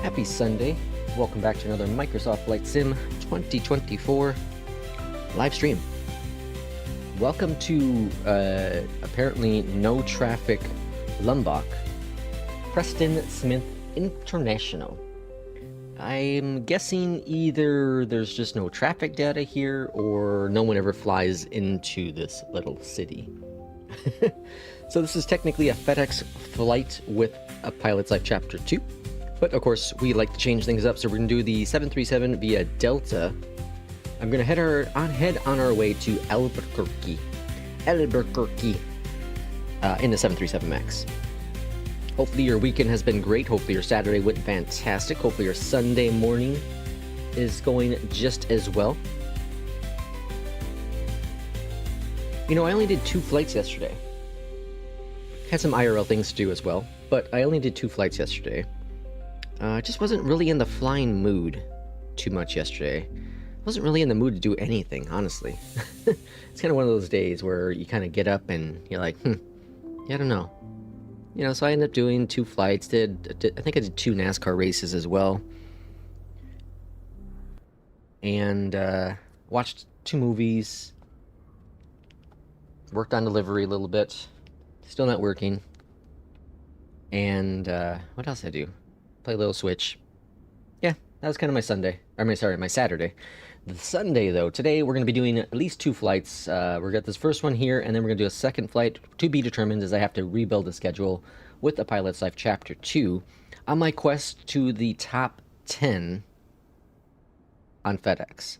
Happy Sunday. Welcome back to another Microsoft Flight Sim 2024 live stream. Welcome to apparently no traffic Lombok, Preston Smith International. I'm guessing either there's just no traffic data here or no one ever flies into this little city. So this is technically a FedEx flight with a Pilot's Life Chapter 2. But of course, we like to change things up, so we're going to do the 737 via Delta. I'm going to head on our way to Albuquerque in the 737 MAX. Hopefully your weekend has been great. Hopefully your Saturday went fantastic. Hopefully your Sunday morning is going just as well. You know, I only did 2 flights yesterday. Had some IRL things to do as well, but I only did 2 flights yesterday. I just wasn't really in the flying mood too much yesterday. Wasn't really in the mood to do anything, honestly. It's kind of one of those days where you kind of get up and you're like, yeah, I don't know. You know, so I ended up doing 2 flights. I think I did 2 NASCAR races as well. And watched 2 movies. Worked on delivery a little bit. Still not working. And what else did I do? Play a little Switch. Yeah, that was kind of my Sunday. My Saturday. The Sunday, though, today we're going to be doing at least 2 flights. We're got this first one here, and then we're going to do a second flight to be determined, as I have to rebuild the schedule with the Pilot's Life Chapter 2 on my quest to the top 10 on FedEx.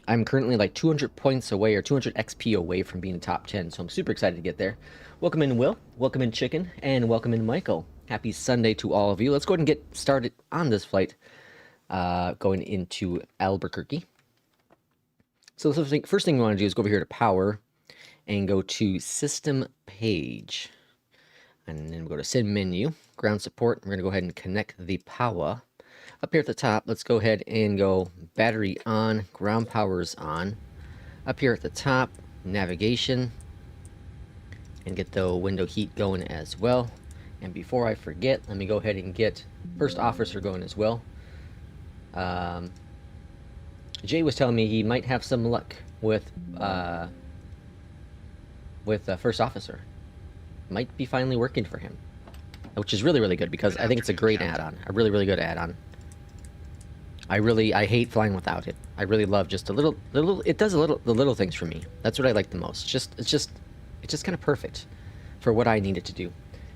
I'm currently like 200 points away, or 200 XP away from being top 10, so I'm super excited to get there. Welcome in, Will. Welcome in, Chicken. And welcome in, Michael. Happy Sunday to all of you. Let's go ahead and get started on this flight going into Albuquerque. So the first thing we want to do is go over here to Power and go to System Page. And then we'll go to Sim Menu, Ground Support. We're going to go ahead and connect the power. Up here at the top, let's go ahead and go Battery on, Ground Power's on. Up here at the top, Navigation. And get the window heat going as well. And before I forget, let me go ahead and get First Officer going as well. Jay was telling me he might have some luck with First Officer. Might be finally working for him, which is really, really good, because I think it's a great add-on. A really, really good add-on. I hate flying without it. I really love just a little. It does the little things for me. That's what I like the most. It's just kind of perfect for what I need it to do.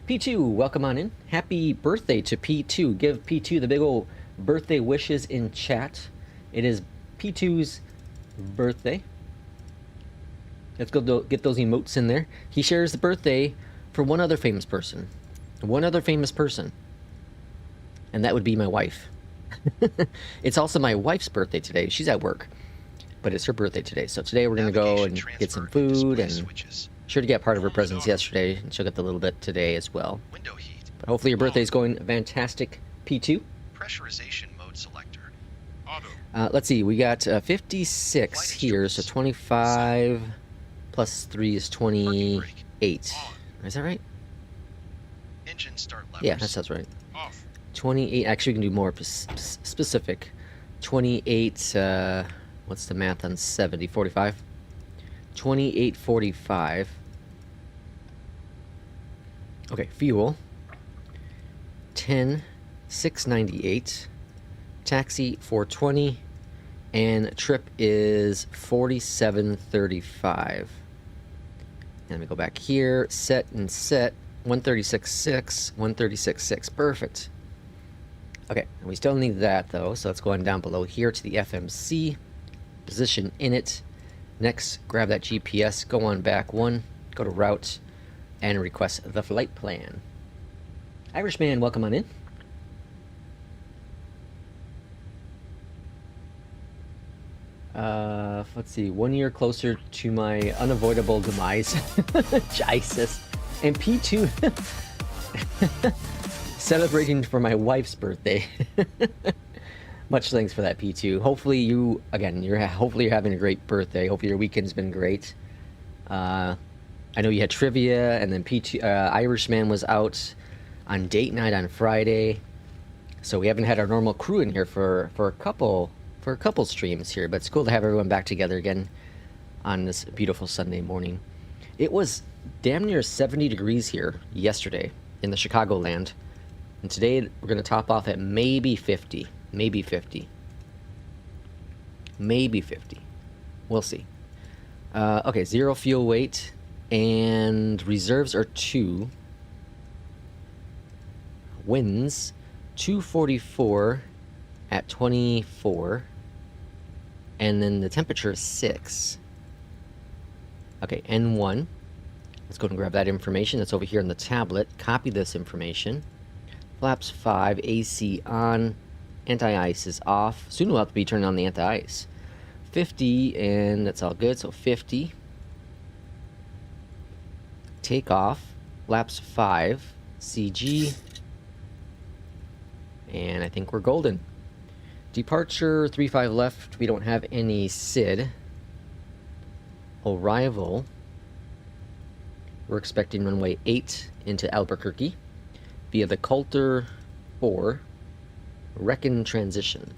P2, welcome on in. Happy birthday to P2. Give P2 the big old birthday wishes in chat. It is P2's birthday. Let's go get those emotes in there. He shares the birthday for one other famous person. One other famous person. And that would be my wife. It's also my wife's birthday today. She's at work, but it's her birthday today. So today we're going to go and get some food, and sure to get part of her presents yesterday, and she'll get the little bit today as well. Window heat. But hopefully your birthday's going fantastic, P2. Pressurization mode selector. Let's see, we got 56 here, so 25 plus 3 is 28. Is that right? Engine start levers. Yeah, that sounds right. Off. 28, actually we can do more specific. 28, what's the math on 70? 45? 28.45. Okay, fuel. 10.698. Taxi 420. And trip is 47.35. And let me go back here. Set and set. 136.6. 136.6. Perfect. Okay, we still need that though, so let's go on down below here to the FMC. Position in it. Next, grab that GPS, go on back 1, go to route, and request the flight plan. Irishman, welcome on in. Let's see, 1 year closer to my unavoidable demise. Jesus. And P2 celebrating for my wife's birthday. Much thanks for that, P2. Hopefully you, again, hopefully you're having a great birthday. Hopefully your weekend's been great. I know you had trivia, and then Irishman was out on date night on Friday. So we haven't had our normal crew in here for a couple streams here, but it's cool to have everyone back together again on this beautiful Sunday morning. It was damn near 70 degrees here yesterday in the Chicagoland, and today we're going to top off at maybe 50. Maybe 50. Maybe 50. We'll see. Okay, 0 fuel weight, and reserves are 2. Winds, 244 at 24, and then the temperature is 6. Okay, N1. Let's go and grab that information that's over here on the tablet. Copy this information. Flaps 5, AC on, anti-ice is off. Soon we'll have to be turning on the anti-ice. 50, and that's all good, so 50. Takeoff, flaps 5, CG, and I think we're golden. Departure, 35 left, we don't have any SID. Arrival, we're expecting runway 8 into Albuquerque via the Coulter 4 Reckon transition.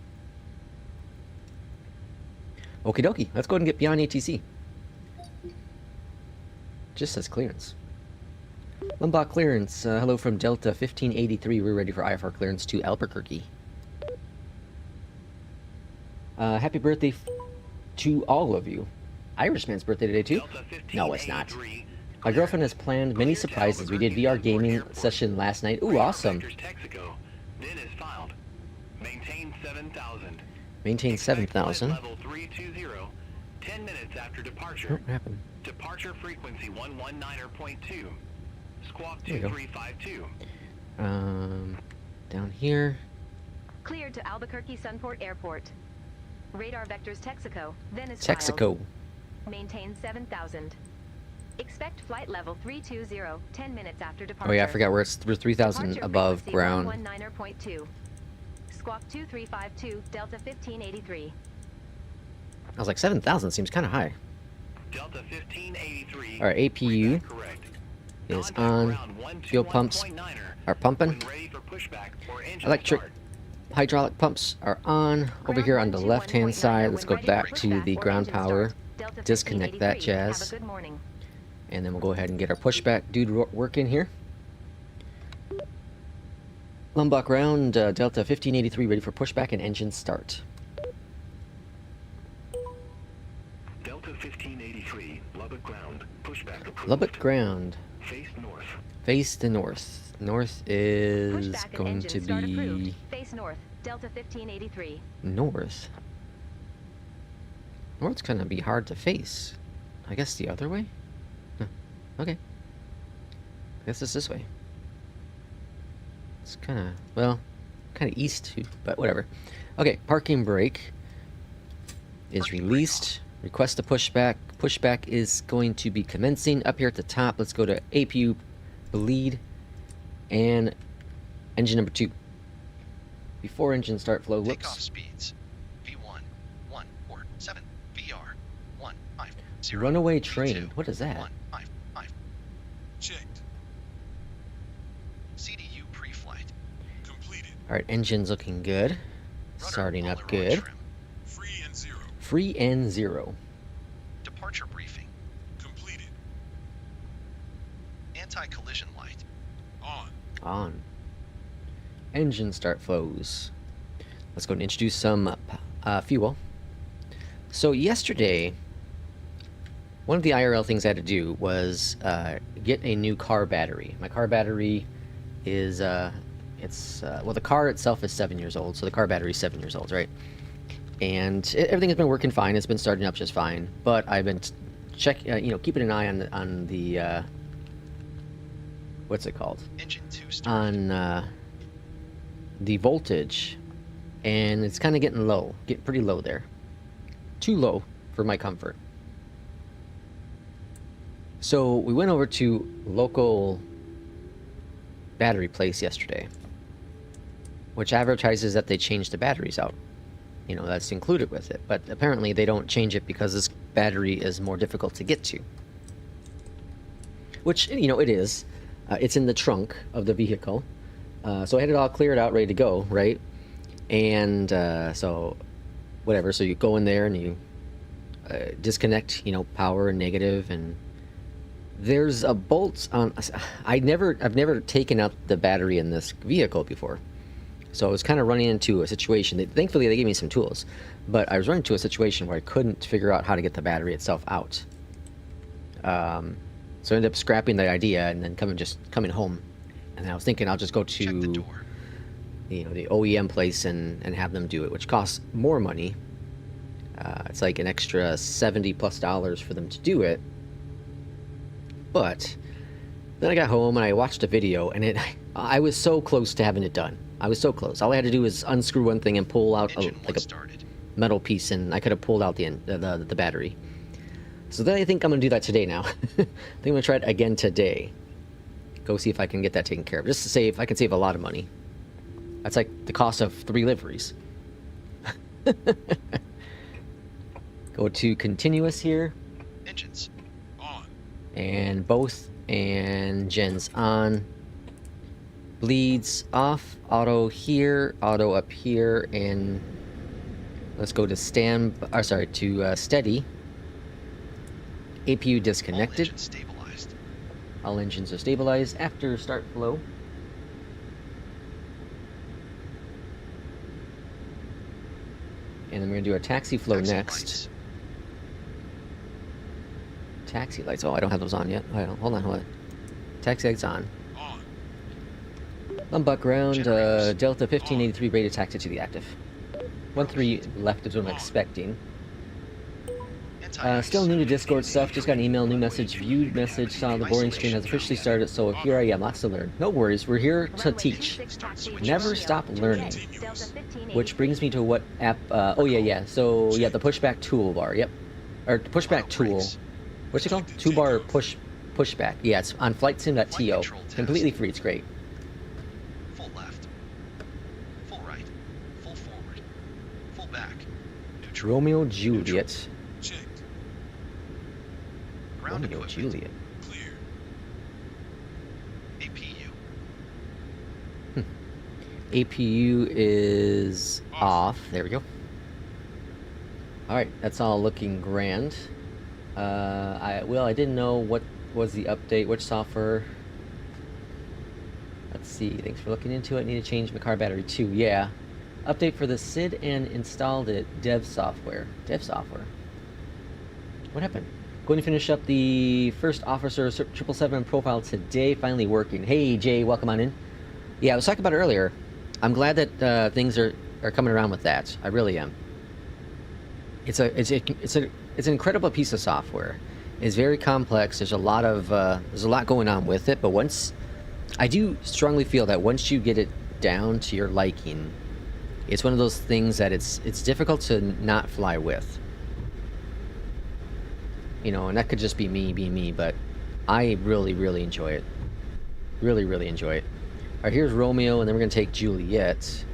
Okie dokie, let's go ahead and get BeyondATC. Just says clearance. Lombok clearance, hello from Delta 1583, we're ready for IFR clearance to Albuquerque. Happy birthday to all of you. Irishman's birthday today too? No, it's not. My girlfriend has planned many surprises. We did VR gaming session last night. Ooh, awesome. Maintain 7,000. Level 320, 10 minutes after departure. What happened? Departure frequency 119.2. Squawk 2352. Down here. Cleared to Albuquerque Sunport Airport. Radar vectors Texaco, Venice. Texaco. Maintain 7,000. Expect flight level 320, 10 minutes after departure. Oh yeah, I forgot we're 3,000 above ground. 119.2. Squawk 2352, Delta 1583. I was like, 7,000 seems kind of high. Delta 1583. All right, APU is on. Fuel pumps are pumping. Electric hydraulic pumps are on. Over here on the left-hand side, let's go back to the ground power. Disconnect that jazz. And then we'll go ahead and get our pushback dude working here. Lombok round, Delta 1583 ready for pushback and engine start. Delta 1583, Lubbock ground, pushback approved. Lubbock ground. Face north. Face the north. North is going to be... Face north, Delta 1583. North? North's gonna be hard to face. I guess the other way? Huh. Okay. I guess it's this way. It's kind of, well, kind of east too, but whatever. Okay, parking brake is released. Request a pushback. Pushback is going to be commencing. Up here at the top, let's go to APU bleed and engine number 2. Before engine start flow, whoops. Takeoff speeds. V1, 147, VR, 150. Runaway train. What is that? 155. Checked. CDU pre-flight. Completed. Alright, engine's looking good. Rudder Starting up Polaroid good. trim. Free and 0. Free and 0. Departure briefing. Completed. Anti-collision light. On. On. Engine start flows. Let's go and introduce some fuel. So yesterday, one of the IRL things I had to do was get a new car battery. My car battery is, well, the car itself is 7 years old, so the car battery is 7 years old, right? And everything has been working fine. It's been starting up just fine. But I've been keeping an eye on the what's it called? Engine 2 start. On the voltage, and it's kind of getting low, getting pretty low there. Too low for my comfort. So we went over to local battery place yesterday, which advertises that they changed the batteries out. You know, that's included with it, but apparently they don't change it because this battery is more difficult to get to. Which, you know, it is. It's in the trunk of the vehicle. So I had it all cleared out, ready to go, right? And so whatever. So you go in there and you disconnect, you know, power and negative, and there's a bolt on. I've never taken out the battery in this vehicle before, so I was kind of running into a situation that, thankfully, they gave me some tools, but I was running into a situation where I couldn't figure out how to get the battery itself out. So I ended up scrapping the idea and then coming home, and then I was thinking I'll just go Check the to, door. you know, the OEM place and have them do it, which costs more money. It's like an extra $70+ for them to do it. But then I got home and I watched a video, and I was so close to having it done. I was so close. All I had to do was unscrew one thing and pull out Engine like a started. metal piece, and I could have pulled out the battery. So then I think I'm gonna do that today now. I think I'm gonna try it again today. Go see if I can get that taken care of, just to save. I can save a lot of money. That's like the cost of 3 liveries. Go to continuous here, Engines on. and both engines on. Bleeds off. Auto here, auto up here, and let's go to steady. APU All disconnected. engines stabilized. All engines are stabilized after start flow. And then we're going to do a taxi flow Taxi next. lights. Taxi lights. Oh, I don't have those on yet. Hold on. Taxi lights on. On. Lumbuck ground, Generators. Delta 1583 rated taxi to the active. 1-3 left is what I'm expecting. Anti-ice. Still new to Discord stuff, just got an email, new message, viewed message, saw the boarding stream has officially started, so here I am, lots to learn. No worries, we're here to teach. Never stop learning. Which brings me to what app, oh yeah, so yeah, the pushback toolbar, yep. Or pushback tool. What's it called? Toolbar pushback. Yeah, it's on flightsim.to. Completely free, it's great. Full left. Full right. Full forward. Full back. Neutral. Romeo Juliet. Checked. Ground Romeo equipment. Juliet. Clear. APU. APU is off. There we go. Alright, that's all looking grand. I didn't know what was the update, which software. Let's see, thanks for looking into it. Need to change my car battery too. Yeah. Update for the SID and installed it. Dev software. What happened? Going to finish up the first officer 777 profile today. Finally working. Hey Jay, welcome on in. Yeah, I was talking about it earlier. I'm glad that things are coming around with that. I really am. It's an incredible piece of software. It's very complex. There's a lot going on with it. But I do strongly feel that once you get it down to your liking, it's one of those things that it's difficult to not fly with. You know, and that could just be me being me, but I really, really enjoy it. Really, really enjoy it. All right, here's Romeo, and then we're going to take Juliet,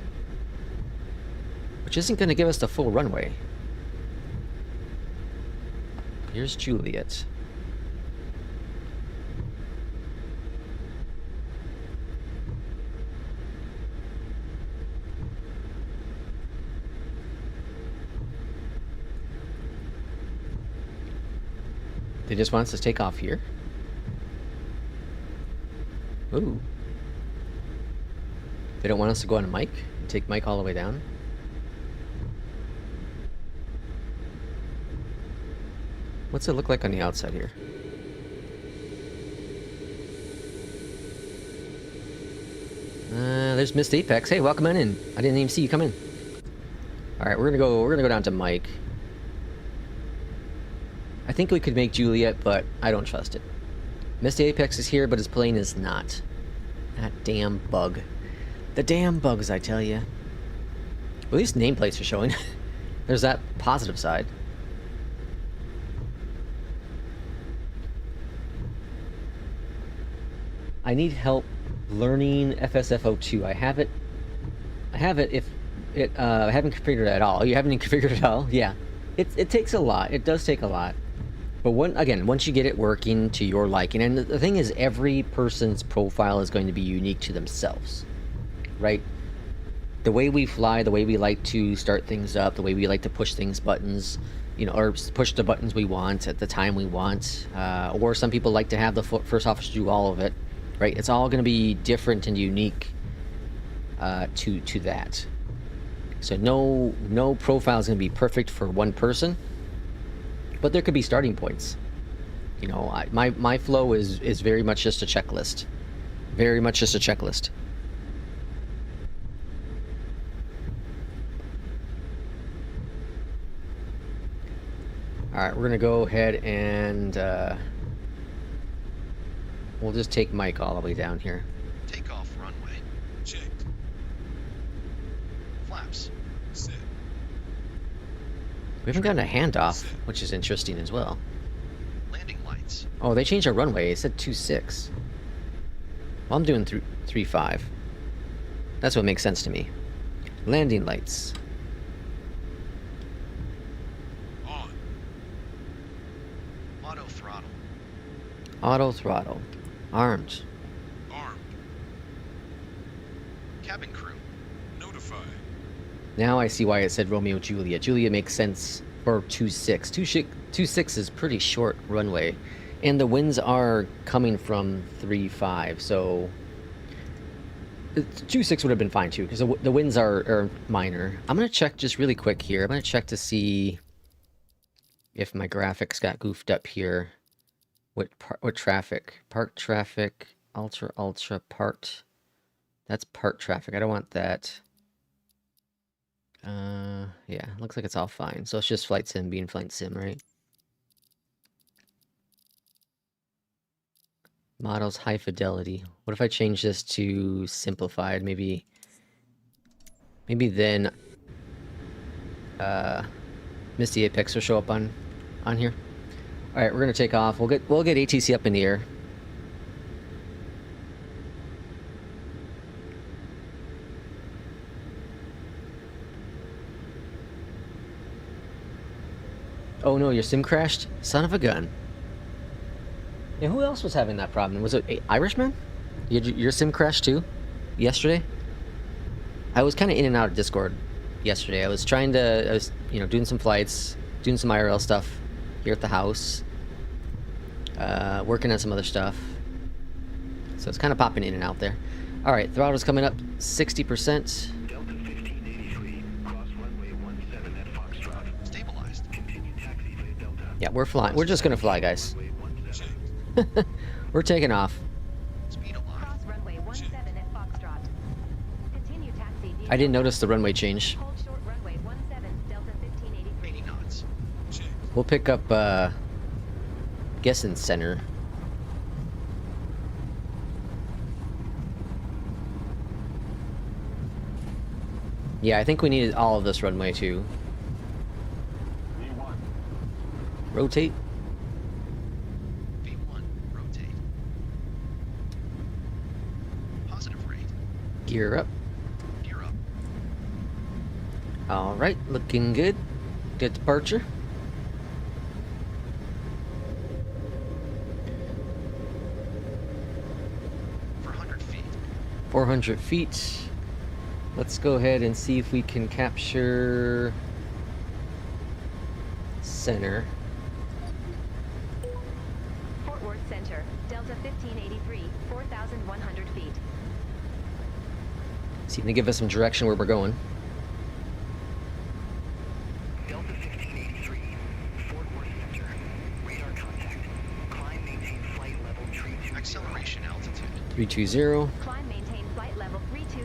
which isn't going to give us the full runway. Here's Juliet. They just want us to take off here. Ooh. They don't want us to go on a mic and take mic all the way down. What's it look like on the outside here? There's Missed Apex. Hey, welcome on in. I didn't even see you come in. All right, we're gonna go down to Mike. I think we could make Juliet, but I don't trust it. Missed Apex is here, but his plane is not. That damn bug. The damn bugs, I tell you. At least nameplates are showing. There's that positive side. I need help learning FSFO 2. I have it. I haven't configured it at all. You haven't configured it at all? Yeah. It takes a lot. It does take a lot. But once you get it working to your liking, and the thing is, every person's profile is going to be unique to themselves. right? The way we fly, the way we like to start things up, the way we like to push things buttons, you know, or push the buttons we want at the time we want, or some people like to have the first officer do all of it, right? It's all going to be different and unique to that. So no profile is going to be perfect for one person, but there could be starting points. You know, my flow is very much just a checklist, very much just a checklist. All right, we're gonna go ahead and we'll just take Mike all the way down here. Takeoff runway. Checked. Flaps. Set. We haven't gotten a handoff, which is interesting as well. Landing lights. Oh, they changed our runway. It said 26. Well, I'm doing 3.5. That's what makes sense to me. Landing lights. On. Auto throttle. Auto throttle. Armed. Armed. Cabin crew. Notify. Now I see why it said Romeo Juliet. Juliet makes sense for 2.6. 2.6 is pretty short runway. And the winds are coming from 3.5, so 2.6 would have been fine too, because the winds are minor. I'm going to check just really quick here. I'm going to check to see if my graphics got goofed up here. What traffic? Park traffic, ultra part. That's part traffic. I don't want that. Yeah, looks like it's all fine. So it's just flight sim being flight sim, right? Models high fidelity. What if I change this to simplified? Maybe then Misty Apex will show up on here. All right, we're gonna take off. We'll get ATC up in the air. Oh no, your sim crashed? Son of a gun. Yeah, who else was having that problem? Was it Irishman? Your sim crashed too? Yesterday? I was kind of in and out of Discord yesterday. I was you know, doing some flights, doing some IRL stuff here at the house, working on some other stuff. So it's kind of popping in and out there. All right, throttle's coming up 60%. Delta 1583, cross runway 17 at Foxtrot. Stabilized. Continue taxi via Delta. Yeah, we're flying. We're just gonna fly, guys. Runway 17. We're taking off. Speed aligned. Cross runway 17 at Foxtrot. Continue taxi via I didn't notice the runway change. Hold short runway 17 Delta 1583. 80 knots. Checked. We'll pick up Guessing Center. Yeah, I think we needed all of this runway too. V1. Rotate. V1. Rotate. Positive rate. Gear up. Gear up. All right, looking good. Good departure. For 100 feet. 400 feet. Let's go ahead and see if we can capture center. Fort Worth Center, Delta 1583, 4,100 feet. See if they give us some direction where we're going. Delta 1583, Fort Worth Center. Radar contact. Climb, maintain flight level 32. Acceleration altitude. 320. Climb, maintain flight level 320,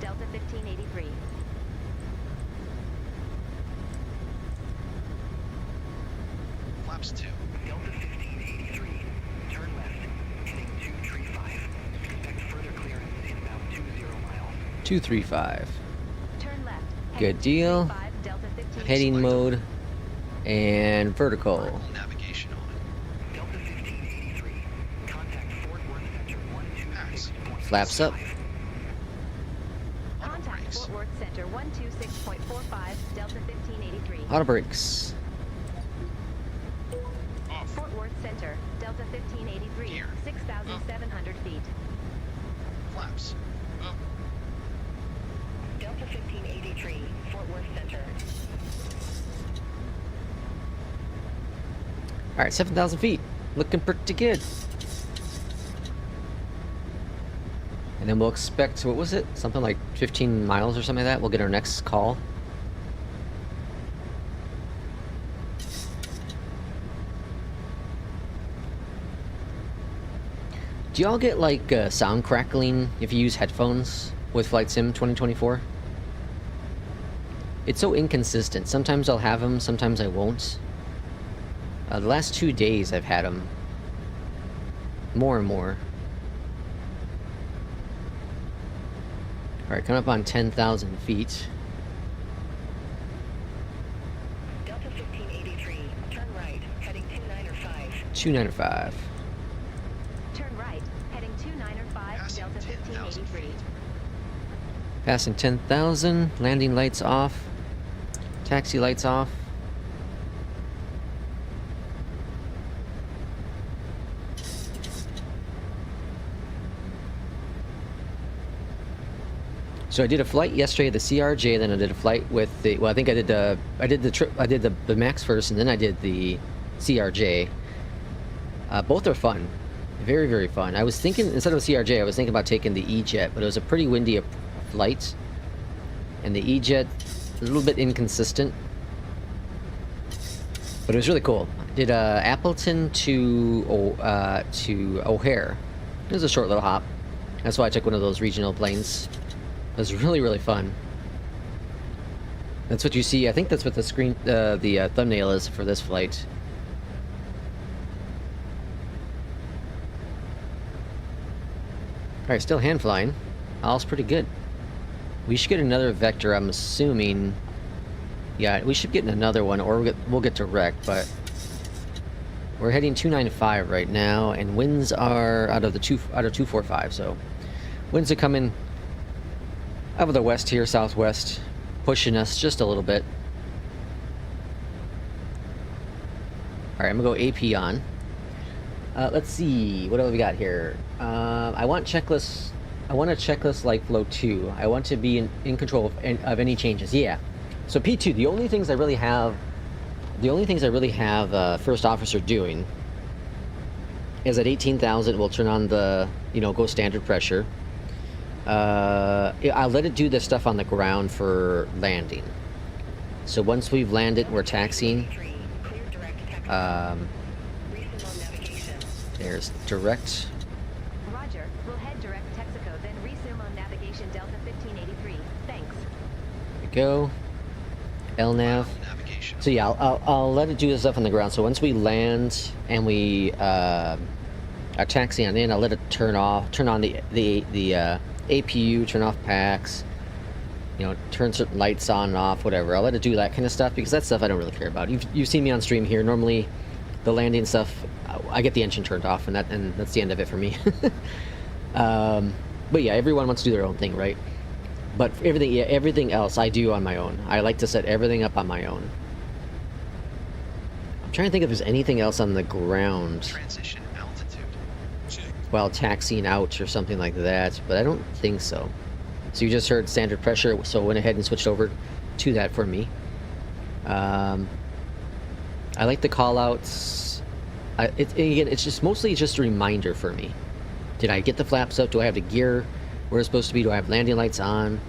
Delta 1583. Flaps 2. Delta 1583, turn left, heading 235. Expect further clearance inbound 20 miles. 235. Turn left. Good deal. 5 Delta 1583. Heading mode and vertical. Vertical navigation on. Delta 1583, contact Fort Worth Center 126.45. Flaps up. Auto Contact brakes. Fort Worth Center 126.45, Delta 1583. Auto brakes. Off. Fort Worth Center, Delta 1583, Gear. 6,700 feet. Flaps. Up. Delta 1583, Fort Worth Center. All right, 7,000 feet. Looking pretty good. And then we'll expect, what was it? Something like 15 miles or something like that. We'll get our next call. Do y'all get like sound crackling if you use headphones with Flight Sim 2024? It's so inconsistent. Sometimes I'll have them, sometimes I won't. The last 2 days I've had them more and more. Alright, coming up on 10,000 feet. Delta 1583, turn right, heading 295. 295. Turn right, heading 295, Passing Delta 10,000 1583. feet. Passing 10,000. Landing lights off. Taxi lights off. So I did a flight yesterday, the CRJ, then I did a flight with the, well, I think I did the Max first, and then I did the CRJ. Both are fun. Very, very fun. I was thinking, instead of the CRJ, I was thinking about taking the EJET, but it was a pretty windy flight. And the EJET, a little bit inconsistent. But it was really cool. I did Appleton to O'Hare. It was a short little hop. That's why I took one of those regional planes. It was really, really fun. That's what you see. I think that's what the screen, the thumbnail is for this flight. Alright, still hand flying. All's pretty good. We should get another vector, I'm assuming. Yeah, we should get another one, or we'll get direct, but we're heading 295 right now, and winds are out of 245, so winds are coming out of the west here, southwest, pushing us just a little bit. Alright, I'm gonna go AP on. Let's see, what do we got here? I want a checklist like Flow 2. I want to be in control of any changes. Yeah. So P2, the only things I really have first officer doing is at 18,000 we'll turn on the, go standard pressure. I'll let it do the stuff on the ground for landing. So once we've landed, we're taxiing. There's direct. Roger, we'll head direct Texaco, then resume on navigation Delta 1583. Thanks. There we go. LNAV. Navigation. So yeah, I'll let it do the stuff on the ground. So once we land and we are taxiing in, I'll let it turn on the APU, turn off packs, turn certain lights on and off, whatever. I'll let it do that kind of stuff because that stuff I don't really care about. You've seen me on stream here. Normally, the landing stuff, I get the engine turned off, and that's the end of it for me. But yeah, everyone wants to do their own thing, right? But everything else I do on my own. I like to set everything up on my own. I'm trying to think if there's anything else on the ground Transition altitude. Check. while taxiing out or something like that, but I don't think so. So you just heard standard pressure, so I went ahead and switched over to that for me. I like the call-outs. Again, it's just mostly just a reminder for me. Did I get the flaps up? Do I have the gear where it's supposed to be? Do I have landing lights on?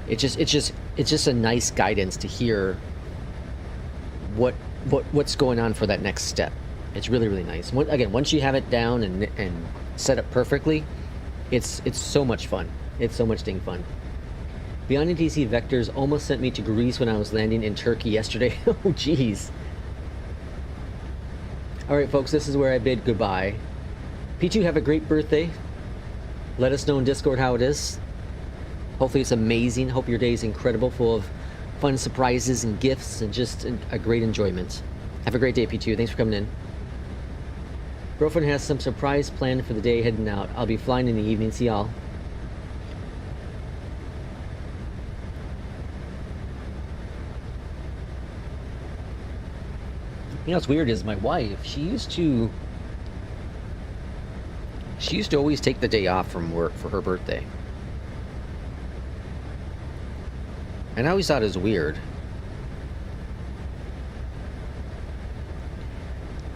It's just a nice guidance to hear what's going on for that next step. It's really, really nice. Again, once you have it down and set up perfectly, it's so much fun. It's so much dang fun. BeyondATC Vectors almost sent me to Greece when I was landing in Turkey yesterday. Oh, jeez. Alright, folks, this is where I bid goodbye. P2, have a great birthday. Let us know in Discord how it is. Hopefully it's amazing. Hope your day is incredible, full of fun surprises and gifts and just a great enjoyment. Have a great day, P2. Thanks for coming in. Girlfriend has some surprise planned for the day heading out. I'll be flying in the evening. See y'all. What's weird is my wife, she used to always take the day off from work for her birthday. And I always thought it was weird.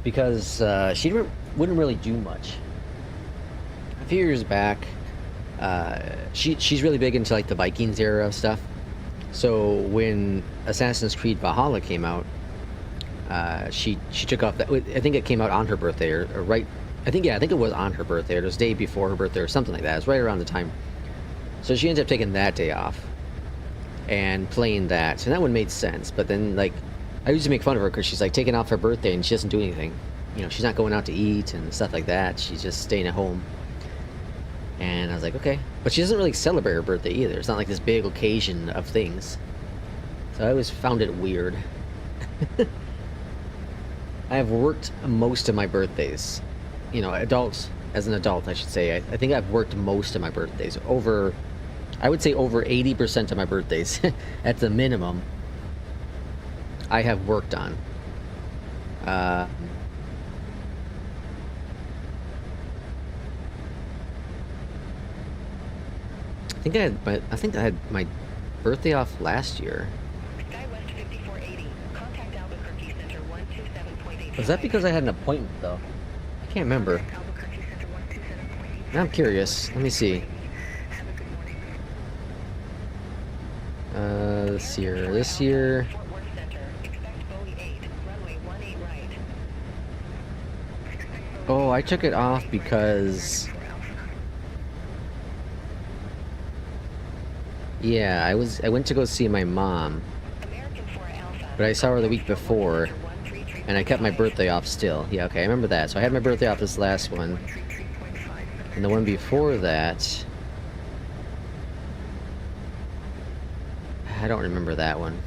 Because she wouldn't really do much. A few years back, she's really big into like the Vikings era of stuff. So when Assassin's Creed Valhalla came out, she took off that. I think it came out on her birthday or right. I think it was on her birthday. Or it was the day before her birthday or something like that. It was right around the time. So she ended up taking that day off and playing that. And that one made sense. But then like I used to make fun of her because she's like taking off her birthday and she doesn't do anything. You know, she's not going out to eat and stuff like that. She's just staying at home. And I was like, okay. But she doesn't really celebrate her birthday either. It's not like this big occasion of things. So I always found it weird. I have worked most of my birthdays. You know, as an adult, I should say. I think I've worked most of my birthdays. I would say over 80% of my birthdays, at the minimum, I have worked on. I think I had my birthday off last year. SkyWest 5480. Contact Albuquerque Center 127.8. Was that because I had an appointment though? I can't remember. Albuquerque Center 127.8. Now I'm curious. Let me see. Have a good morning. This year. Fort Worth Center. Expect Bowie 8. Runway 18 right. Oh, I took it off because yeah, I went to go see my mom, American 4 Alpha. but I saw her the week before, and I kept my birthday off still. Yeah, okay, I remember that. So I had my birthday off this last one, and the one before that, I don't remember that one.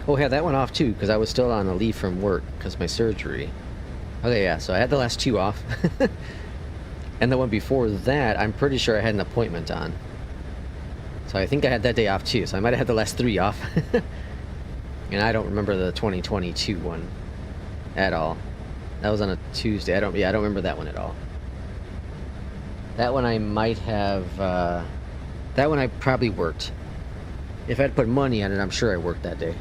Oh, I had that one off too, because I was still on a leave from work because of my surgery. Okay, yeah, so I had the last two off. And the one before that, I'm pretty sure I had an appointment on. So I think I had that day off too, so I might have had the last three off. And I don't remember the 2022 one at all. That was on a Tuesday. I don't remember that one at all. That one I might have, that one I probably worked. If I had put money on it, I'm sure I worked that day.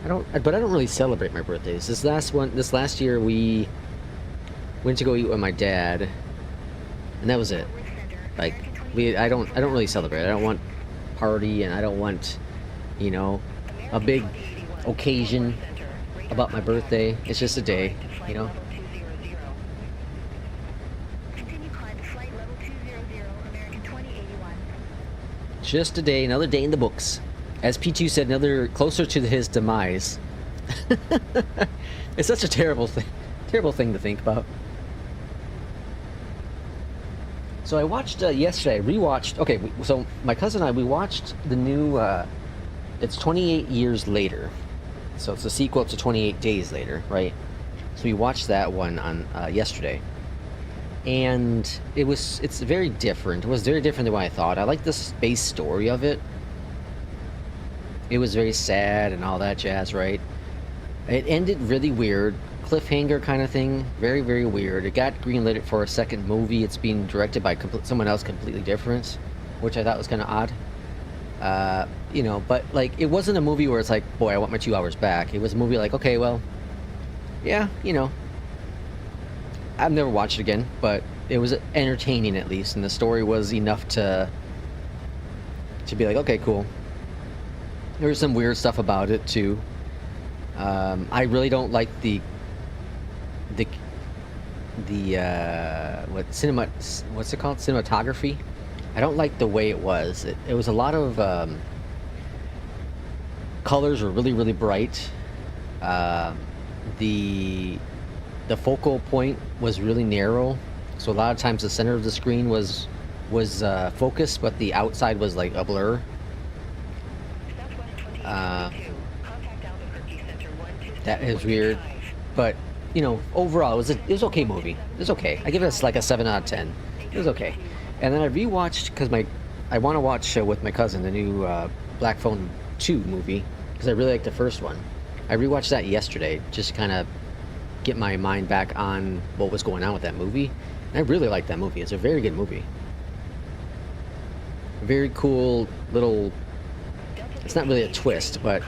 But I don't really celebrate my birthdays. This last year we went to go eat with my dad, and that was it. Like I don't really celebrate. I don't want party, and I don't want, you know, a big occasion about my birthday. It's just a day, you know. Continue climb to flight level 200, American 2081. Just a day, another day in the books. As P2 said, another closer to his demise. It's such a terrible thing to think about. So I watched yesterday. I rewatched. Okay, so my cousin and I, we watched the new. It's 28 Years Later, so it's a sequel to 28 Days Later, right? So we watched that one on yesterday, and it's very different. It was very different than what I thought. I like the space story of it. It was very sad and all that jazz, right? It ended really weird. Cliffhanger kind of thing. Very, very weird. It got greenlit for a second movie. It's being directed by someone else completely different, which I thought was kind of odd. You know, but like, it wasn't a movie where it's like, boy, I want my 2 hours back. It was a movie like, okay, well, yeah, you know, I've never watched it again, but it was entertaining at least, and the story was enough to be like, okay, cool. There was some weird stuff about it too. I really don't like what's it called? Cinematography. I don't like the way it was. It was a lot of colors were really, really bright. The focal point was really narrow, so a lot of times the center of the screen was focused, but the outside was like a blur. That is weird, but you know, overall it was okay movie. It was okay. I give it like a 7 out of 10. It was okay. And then I rewatched because I want to watch with my cousin the new Black Phone 2 movie because I really liked the first one. I rewatched that yesterday just to kind of get my mind back on what was going on with that movie. And I really liked that movie. It's a very good movie. very cool little. It's not really a twist, but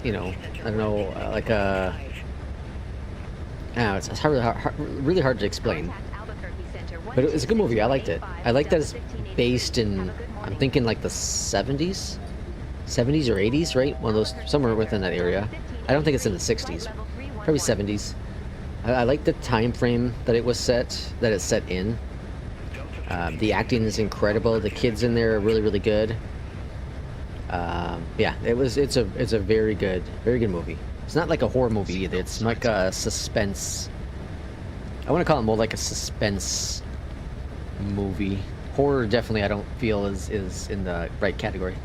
you know, I don't know, like a. It's really hard to explain. But it was a good movie. I liked it. I like that it's based in. I'm thinking like the 70s or 80s, right? One of those, somewhere within that area. I don't think it's in the 60s. Probably 70s. I like the time frame that it was set. That it's set in. The acting is incredible. The kids in there are really, really good. Yeah, it's a very good movie. It's not like a horror movie either. It's like a suspense. I want to call it more like a suspense movie. Horror definitely I don't feel is in the right category.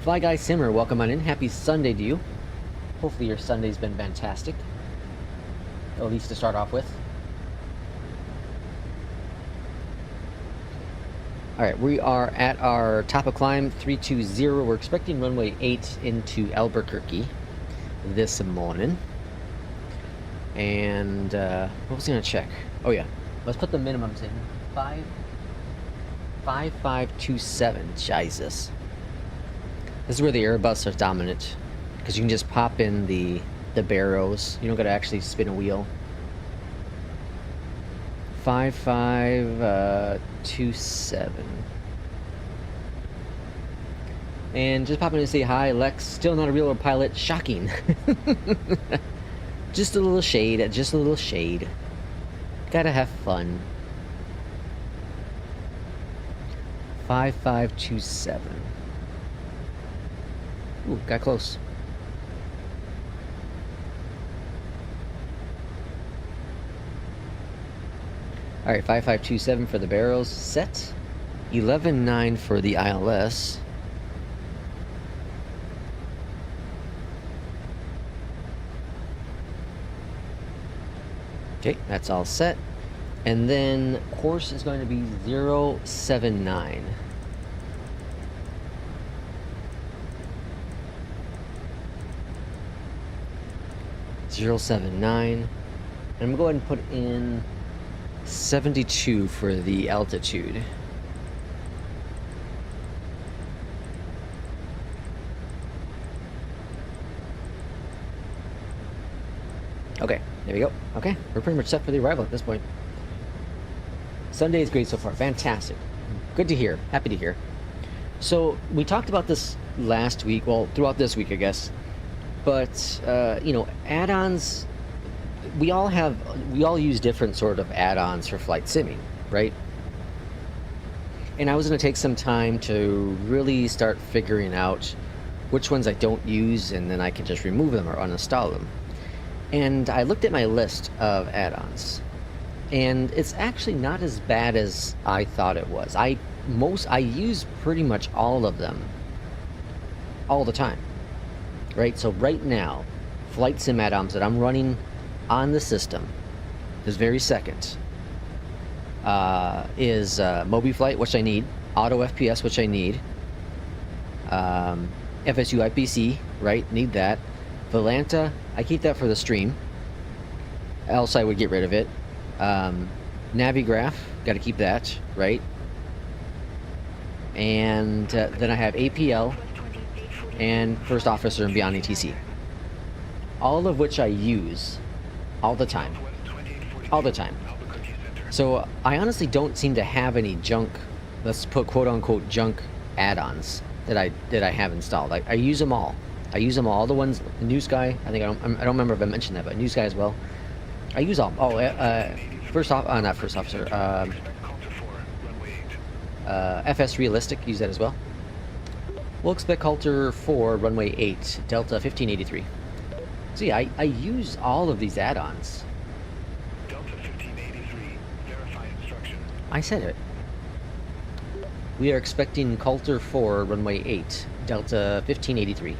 Fly Guy Simmer, welcome on in. Happy Sunday to you. Hopefully your Sunday's been fantastic. At least to start off with. Alright, we are at our top of climb 320. We're expecting runway 8 into Albuquerque this morning. And what was I gonna check? Oh yeah, let's put the minimums in. 5527. Jesus. This is where the Airbus are dominant, because you can just pop in the barrows. You don't gotta actually spin a wheel. 5527. And just pop in and say hi, Lex. Still not a real pilot. Shocking. Just a little shade. Just a little shade. Gotta have fun. 5527. Ooh, got close. Alright, 5527 for the barrels. Set. 11.9 for the ILS. Okay, that's all set. And then course is going to be 079. And I'm going to go ahead and put in 72 for the altitude. Okay, there we go. Okay, we're pretty much set for the arrival at this point. Sunday is great so far. Fantastic. Good to hear. Happy to hear. So, we talked about this last week, well, throughout this week, I guess. But, you know, add-ons, we all use different sort of add-ons for flight simming, right? And I was going to take some time to really start figuring out which ones I don't use, and then I can just remove them or uninstall them. And I looked at my list of add-ons, and it's actually not as bad as I thought it was. I use pretty much all of them all the time, right? So right now, flight sim add-ons that I'm running on the system this very second is Mobiflight, which I need, Auto FPS, which I need, FSU IPC, right? Need that. Volanta, I keep that for the stream, else I would get rid of it. Navigraph, got to keep that, right? And then I have APL and First Officer and BeyondATC, all of which I use all the time. So I honestly don't seem to have any junk, let's put quote-unquote junk add-ons that I have installed. I use them all. I use them all. The ones, New Sky, I don't remember if I mentioned that, but New Sky as well. I use all. Oh, not First Officer. FS Realistic, use that as well. We'll expect Halter 4, runway 8, Delta 1583. So yeah, I use all of these add-ons. Delta 1583, verify instruction. I said it. We are expecting Coulter 4, runway 8, Delta 1583.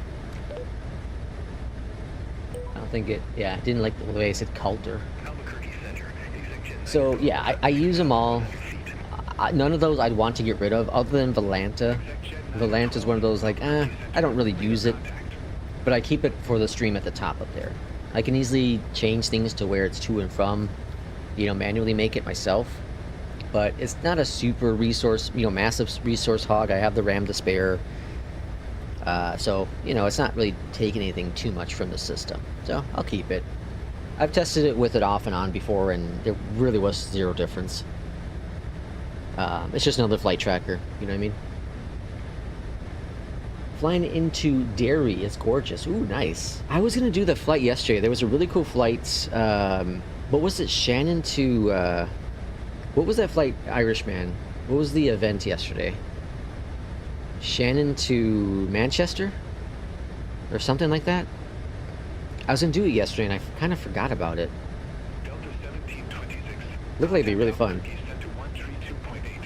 I don't think it, yeah, I didn't like the way I said Coulter. Albuquerque Center, exit So yeah, I use them all. None of those I'd want to get rid of, other than Volanta. Volanta is one of those, like, I don't really use it, but I keep it for the stream at the top up there. I can easily change things to where it's to and from, you know, manually make it myself. but it's not a super resource, massive resource hog. I have the RAM to spare. So, it's not really taking anything too much from the system. So, I'll keep it. I've tested it with it off and on before, and there really was zero difference. It's just another flight tracker, you know what I mean? Flying into Derry is gorgeous. Ooh, nice. I was going to do the flight yesterday. There was a really cool flight. What was it? Shannon to... what was that flight, Irishman? What was the event yesterday? Shannon to Manchester? Or something like that? I was going to do it yesterday, and I kind of forgot about it. Delta 1726. Looked like it'd be really fun. Set to 132.8.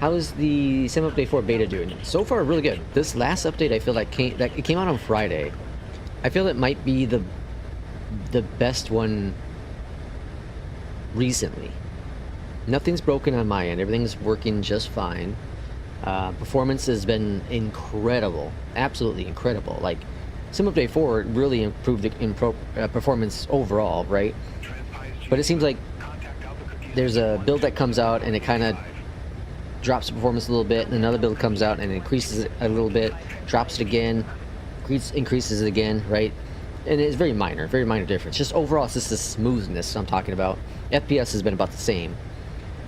How is the Sim Update 4 beta doing? So far, really good. This last update, I feel like it came out on Friday. I feel it might be the best one recently. Nothing's broken on my end. Everything's working just fine. Performance has been incredible. Absolutely incredible. Like, Sim Update 4 really improved the performance overall, right? But it seems like there's a build that comes out and it kind of drops the performance a little bit, and another build comes out and increases it a little bit, drops it again, increases it again, right? And it's very minor difference. Just overall, it's just the smoothness I'm talking about. FPS has been about the same.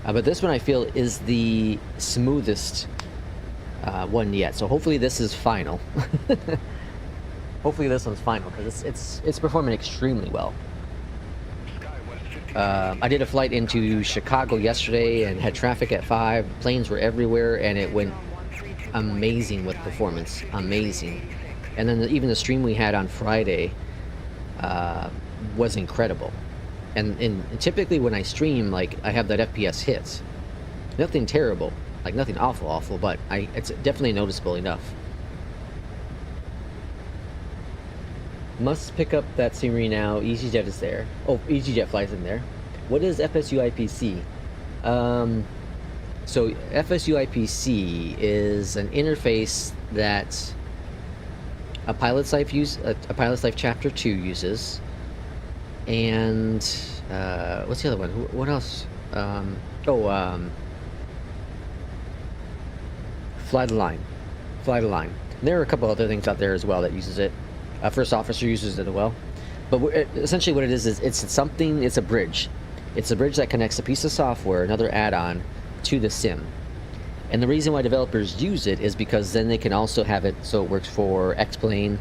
But this one I feel is the smoothest one yet. So hopefully this is final. Hopefully this one's final, because it's performing extremely well. I did a flight into Chicago yesterday and had traffic at 5. Planes were everywhere, and it went amazing with performance. Amazing. And then even the stream we had on Friday was incredible. And typically when I stream, like, I have that FPS hits. Nothing terrible, like nothing awful, but it's definitely noticeable enough. Must pick up that scenery now. EJET is there. Oh, EJET flies in there. What is FSU IPC? So FSU IPC is an interface that a Pilot's Life Chapter 2 uses. And what's the other one? What else? Fly the Line. Fly the Line. And there are a couple other things out there as well that uses it. First Officer uses it as well. But essentially what it is it's a bridge. It's a bridge that connects a piece of software, another add-on, to the sim. And the reason why developers use it is because then they can also have it so it works for X-Plane,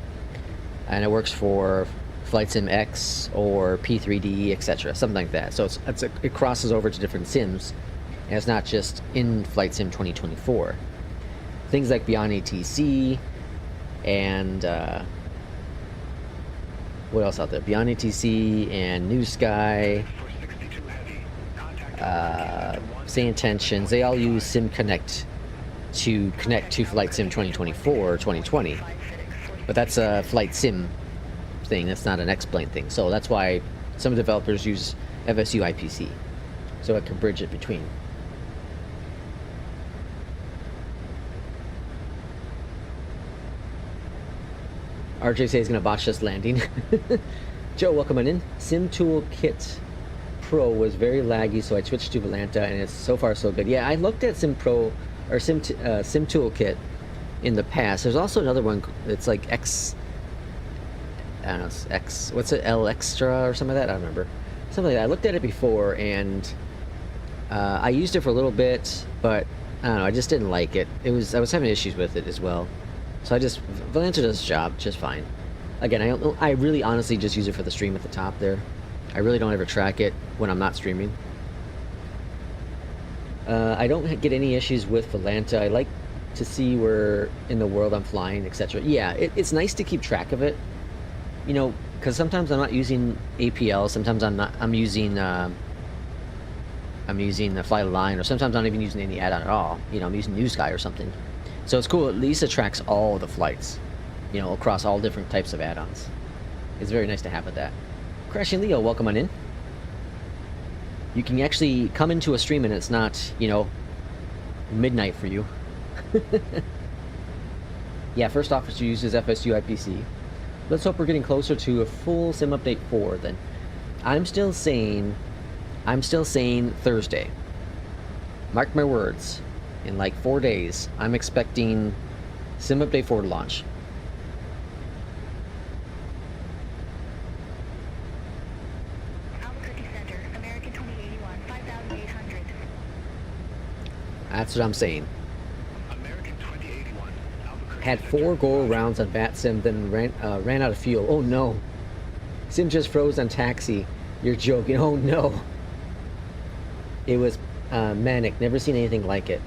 and it works for Flight Sim X or P3D, etc., something like that. So it crosses over to different sims, and it's not just in Flight Sim 2024. Things like BeyondATC and what else out there? BeyondATC and New Sky, Say Intentions, they all use Sim Connect to connect to Flight Sim 2024 or 2020. But that's a Flight Sim thing, that's not an X-Plane thing. So that's why some developers use FSU IPC, so it can bridge it between. RJ says he's gonna botch this landing. Joe, welcome on in. SimToolKit Pro was very laggy, so I switched to Volanta, and it's so far so good. Yeah, I looked at SimToolKit in the past. There's also another one. It's like I don't know, X. What's it? L Extra or something like that. I don't remember. Something like that. I looked at it before, and I used it for a little bit, but I don't know. I just didn't like it. I was having issues with it as well. So Volanta does its job just fine. Again, I really honestly just use it for the stream at the top there. I really don't ever track it when I'm not streaming. I don't get any issues with Volanta. I like to see where in the world I'm flying, etc. Yeah, it's nice to keep track of it. You know, because sometimes I'm not using APL. Sometimes I'm using the Fly the Line, or sometimes I'm not even using any add-on at all. You know, I'm using New Sky or something. So it's cool. At least it tracks all the flights, you know, across all different types of add-ons. It's very nice to have it that. Crashing Leo, welcome on in. You can actually come into a stream and it's not, you know, midnight for you. Yeah, First Officer uses FSU IPC. Let's hope we're getting closer to a full Sim Update 4 then. I'm still saying Thursday. Mark my words. In like 4 days, I'm expecting Sim Update 4 to launch. Albuquerque Center, American 2081, 5,800. That's what I'm saying. American 2081. Albuquerque Had Center. 4 go-arounds on VATSIM, then ran out of fuel. Oh no. Sim just froze on taxi. You're joking. Oh no. It was manic. Never seen anything like it.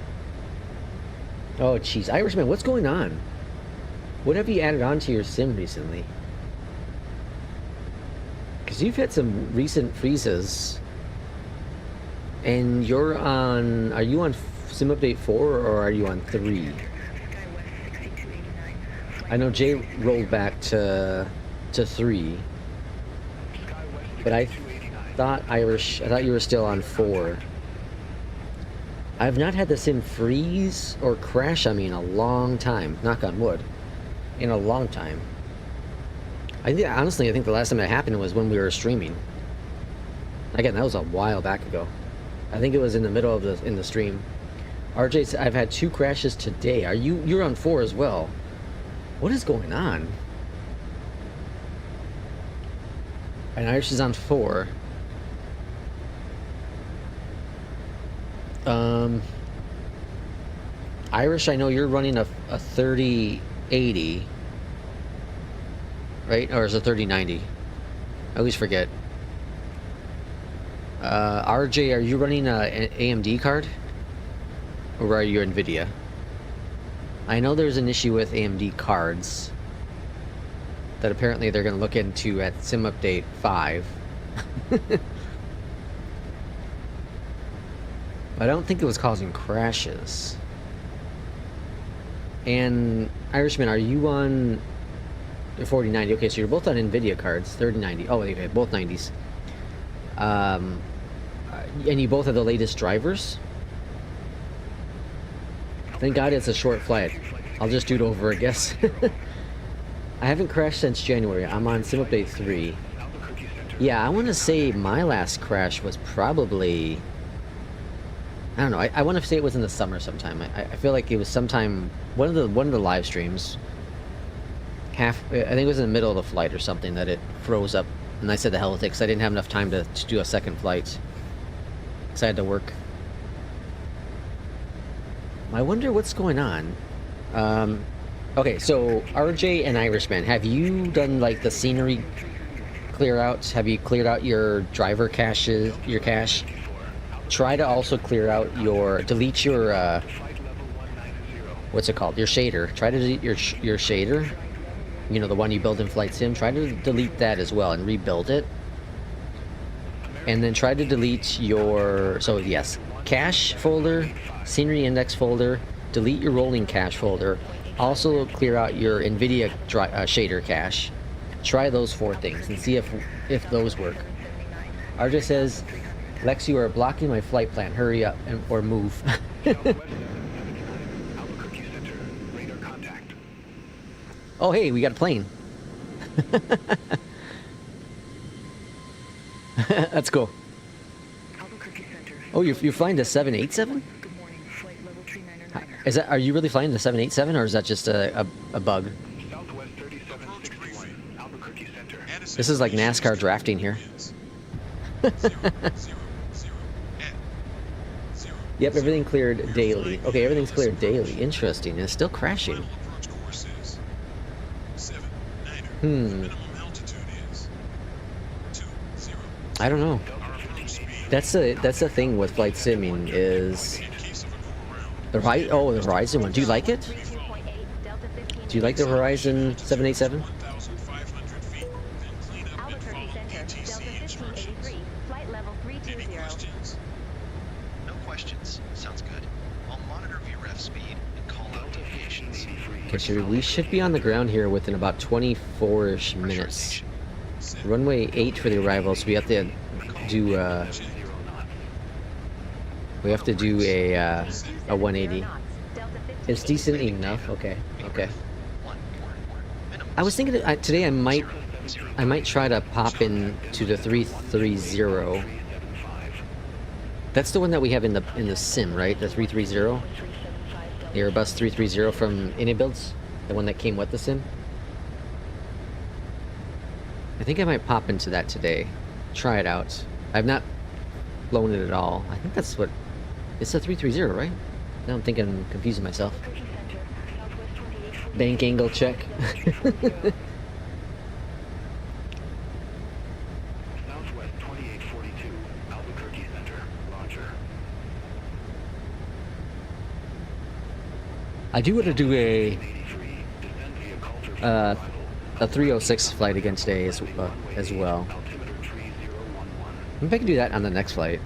Oh jeez. Irishman, what's going on? What have you added on to your sim recently? Because you've had some recent freezes. And you're on... Are you on Sim Update 4 or are you on 3? SkyWest 6289. I know Jay rolled back to 3. But I thought I thought you were still on 4. I've not had the sim freeze or crash on me in a long time. Knock on wood. In a long time. Honestly, I think the last time that happened was when we were streaming. Again, that was a while back ago. I think it was in the middle of the stream. RJ said, I've had 2 crashes today. You're on 4 as well. What is going on? And Irish is on 4. Irish, I know you're running a 3080, right? Or is it 3090? I always forget. RJ, are you running an AMD card? Or are you NVIDIA? I know there's an issue with AMD cards that apparently they're going to look into at Sim Update 5. I don't think it was causing crashes. And Irishman, are you on the 4090? Okay, so you're both on NVIDIA cards, 3090. Oh, okay, both 90s. And you both have the latest drivers? Thank God it's a short flight. I'll just do it over, I guess. I haven't crashed since January. I'm on Sim Update 3. Yeah, I want to say my last crash was probably... I don't know. I want to say it was in the summer sometime. I feel like it was sometime... One of the live streams. I think it was in the middle of the flight or something that it froze up. And I said the hell with it because I didn't have enough time to do a second flight. Because I had to work. I wonder what's going on. Okay, so RJ and Irishman, have you done like the scenery clear outs? Have you cleared out your driver caches, your cache? Try to also clear out delete your, what's it called? Your shader. Try to delete your shader. You know, the one you build in Flight Sim. Try to delete that as well and rebuild it. And then try to delete your, so yes, cache folder, scenery index folder, delete your rolling cache folder. Also clear out your NVIDIA shader cache. Try those 4 things and see if those work. RJ says, Lex, you are blocking my flight plan. Hurry up or move. Oh, hey, we got a plane. That's cool. Oh, you're flying the 787? Good morning, flight level 3909. Are you really flying the 787 or is that just a bug? Southwest 3761, Albuquerque Center. This is like NASCAR drafting here. Yep, everything cleared daily. Okay, everything's cleared daily. Interesting. And it's still crashing. I don't know. That's the thing with flight simming is the Horizon one. Do you like it? 32.8, Delta 15. Do you like the Horizon 787? Albuquerque Center, Delta 1583, flight level 320. No questions. Sounds good. I'll monitor VREF speed and call out deviations. Okay, so we should be on the ground here within about 24-ish minutes. Runway 8 for the arrival, so we have to do a 180. It's decent enough. Okay. I was thinking today I might try to pop in to the 330. That's the one that we have in the sim, right? The 330, the Airbus 330 from InnoBuilds, the one that came with the sim. I think I might pop into that today, try it out. I've not flown it at all. I think that's what it's a 330, right? Now I'm thinking I'm confusing myself. Bank angle check. Southwest 2842, Albuquerque Center, Roger. I do want to do a 83, descend via Coulter a 306 flight again today as well. altimeter 3011. Maybe I can do that on the next flight.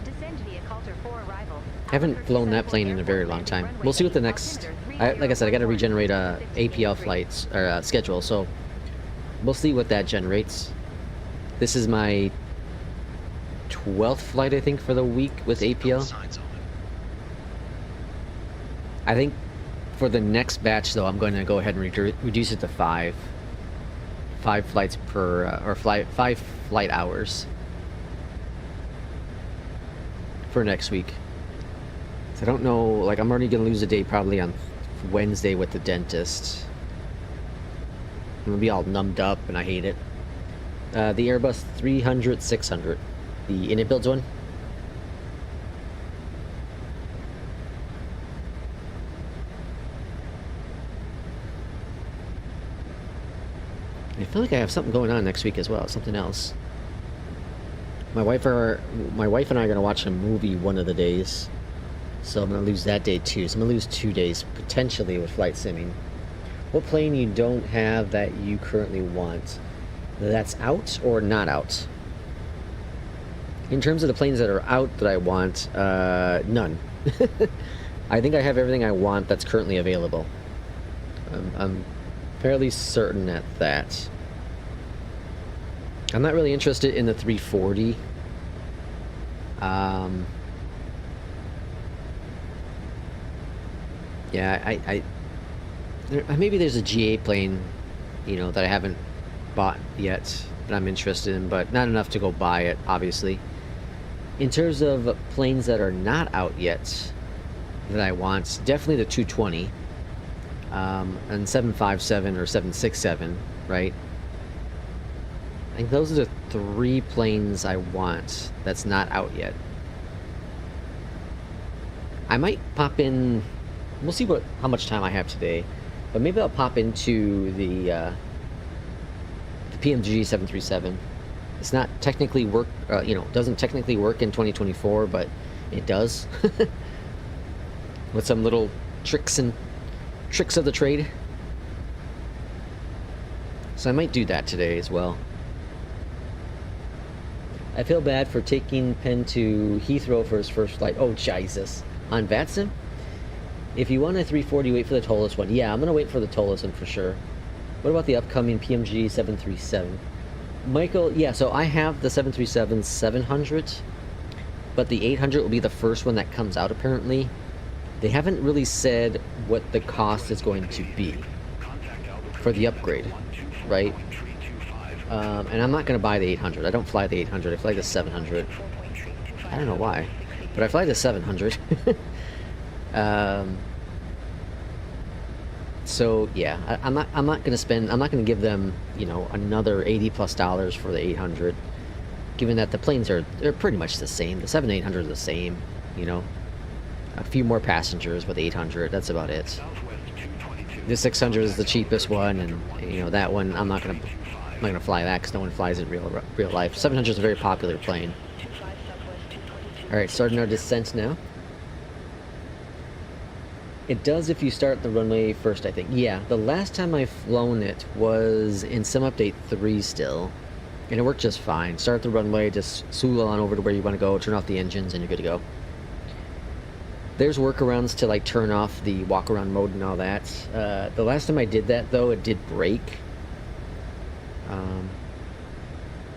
Descend via Coulter 4 arrival. I haven't flown that plane in a very long time. We'll see what the next... like I said, I got to regenerate a APL flights or schedule, so we'll see what that generates. This is my 12th flight, I think, for the week with APL. Signs on it. I think for the next batch, though, I'm going to go ahead and reduce it to 5 flights per or 5 flight hours for next week. So I don't know, like I'm already gonna lose a day probably on Wednesday with the dentist. I'm gonna be all numbed up and I hate it. The Airbus 300-600, the InnoBuilds one. I feel like I have something going on next week as well, something else. My wife and I are gonna watch a movie one of the days, so I'm gonna lose that day too. So I'm gonna lose 2 days potentially with flight simming. What plane you don't have that you currently want? That's out or not out? In terms of the planes that are out that I want, none. I think I have everything I want that's currently available. I'm fairly certain at that. I'm not really interested in the 340. Yeah, maybe there's a GA plane, you know, that I haven't bought yet that I'm interested in, but not enough to go buy it, obviously. In terms of planes that are not out yet that I want, definitely the 220. And 757 or 767, right? I think those are the 3 planes I want that's not out yet. I might pop in, we'll see how much time I have today, but maybe I'll pop into the PMDG 737. It's not technically doesn't technically work in 2024, but it does. With some little tricks of the trade. So I might do that today as well. I feel bad for taking Penn to Heathrow for his first flight. Oh, Jesus. On VATSIM? If you want a 340, wait for the tollless one. Yeah, I'm going to wait for the tollless one for sure. What about the upcoming PMG 737? Michael, yeah, so I have the 737-700, but the 800 will be the first one that comes out apparently. They haven't really said what the cost is going to be for the upgrade, right? And I'm not going to buy the 800. I don't fly the 800. I fly the 700. I don't know why, but I fly the 700. So yeah, I'm not going to spend. I'm not going to give them, you know, another $80+ for the 800, given that the planes they're pretty much the same. The 7-800 is the same, you know. A few more passengers with 800. That's about it. The 600 is the cheapest one, and you know that one I'm not gonna fly that because no one flies it in real life. 700 is a very popular plane. All right, starting our descent now. It does if you start the runway first, I think. Yeah, the last time I've flown it was in Sim Update 3 still, and it worked just fine. Start the runway, just swool on over to where you want to go, turn off the engines, and you're good to go. There's workarounds to like turn off the walk-around mode and all that. The last time I did that, though, it did break.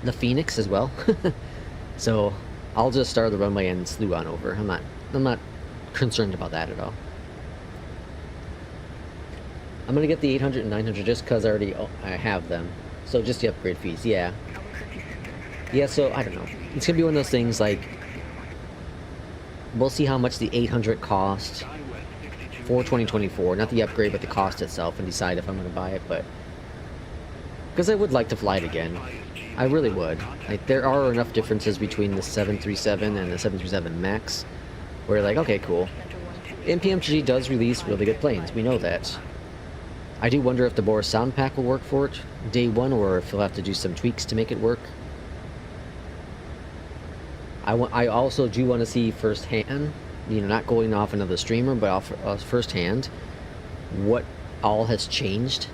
The FENIX as well. So I'll just start the runway and slew on over. I'm not concerned about that at all. I'm gonna get the 800 and 900 just because I have them. So just the upgrade fees, yeah. Yeah, so I don't know. It's gonna be one of those things like We'll see how much the 800 cost for 2024. Not the upgrade, but the cost itself, and decide if I'm going to buy it. But because I would like to fly it again. I really would. Like, there are enough differences between the 737 and the 737 MAX where like, okay, cool. And PMDG does release really good planes. We know that. I do wonder if the Boris sound pack will work for it day one, or if he'll have to do some tweaks to make it work. I also do want to see firsthand, you know, not going off another streamer, but off firsthand, what all has changed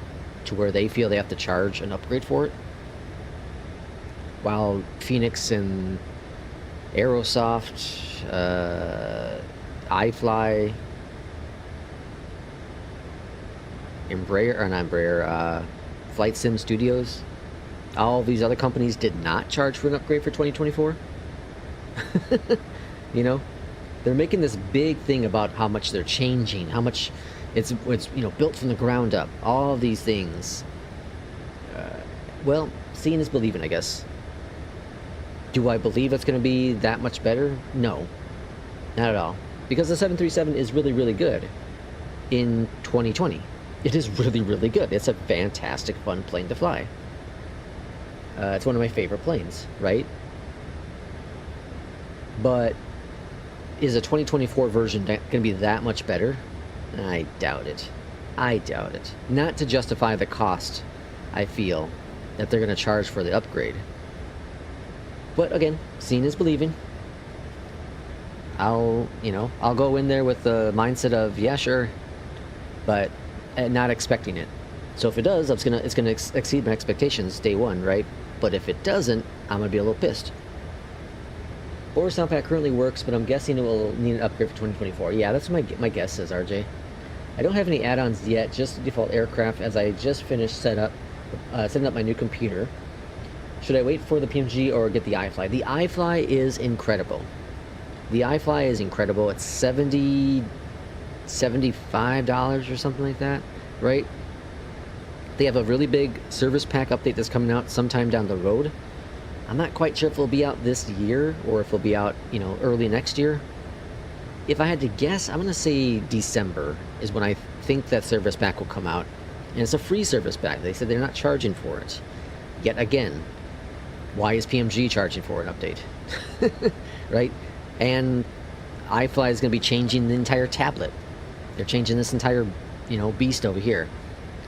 to where they feel they have to charge an upgrade for it. While FENIX and Aerosoft, iFly, Flight Sim Studios, all these other companies did not charge for an upgrade for 2024. You know, they're making this big thing about how much they're changing, how much it's you know, built from the ground up, all of these things. Well, seeing is believing, I guess. Do I believe it's going to be that much better? No, not at all. Because the 737 is really, really good in 2020. It is really, really good. It's a fantastic, fun plane to fly. It's one of my favorite planes, right? But is a 2024 version going to be that much better? I doubt it. I doubt it. Not to justify the cost, I feel, that they're going to charge for the upgrade. But again, seeing is believing. I'll go in there with the mindset of, yeah, sure, but not expecting it. So if it does, it's gonna exceed my expectations day one, right? But if it doesn't, I'm gonna be a little pissed. Boris sound pack currently works, but I'm guessing it will need an upgrade for 2024. Yeah, that's what my guess says, RJ. I don't have any add-ons yet, just the default aircraft, as I just finished setting up my new computer. Should I wait for the PMDG or get the iFly? The iFly is incredible. The iFly is incredible. It's $75 or something like that, right? They have a really big service pack update that's coming out sometime down the road. I'm not quite sure if it'll be out this year or if it'll be out, you know, early next year. If I had to guess, I'm gonna say December is when I think that service pack will come out. And it's a free service pack. They said they're not charging for it. Yet again, why is PMDG charging for an update? Right? And iFly is going to be changing the entire tablet. They're changing this entire, you know, beast over here.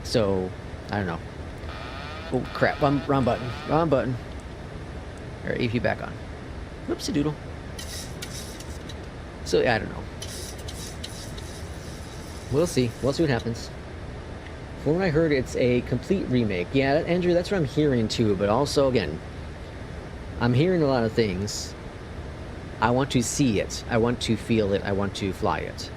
So, I don't know. Oh, crap. Wrong button. Wrong button. Alright, AP back on. Whoopsie doodle. So, I don't know. We'll see. We'll see what happens. From what I heard, it's a complete remake. Yeah, Andrew, that's what I'm hearing too. But also, again, I'm hearing a lot of things. I want to see it. I want to feel it. I want to fly it.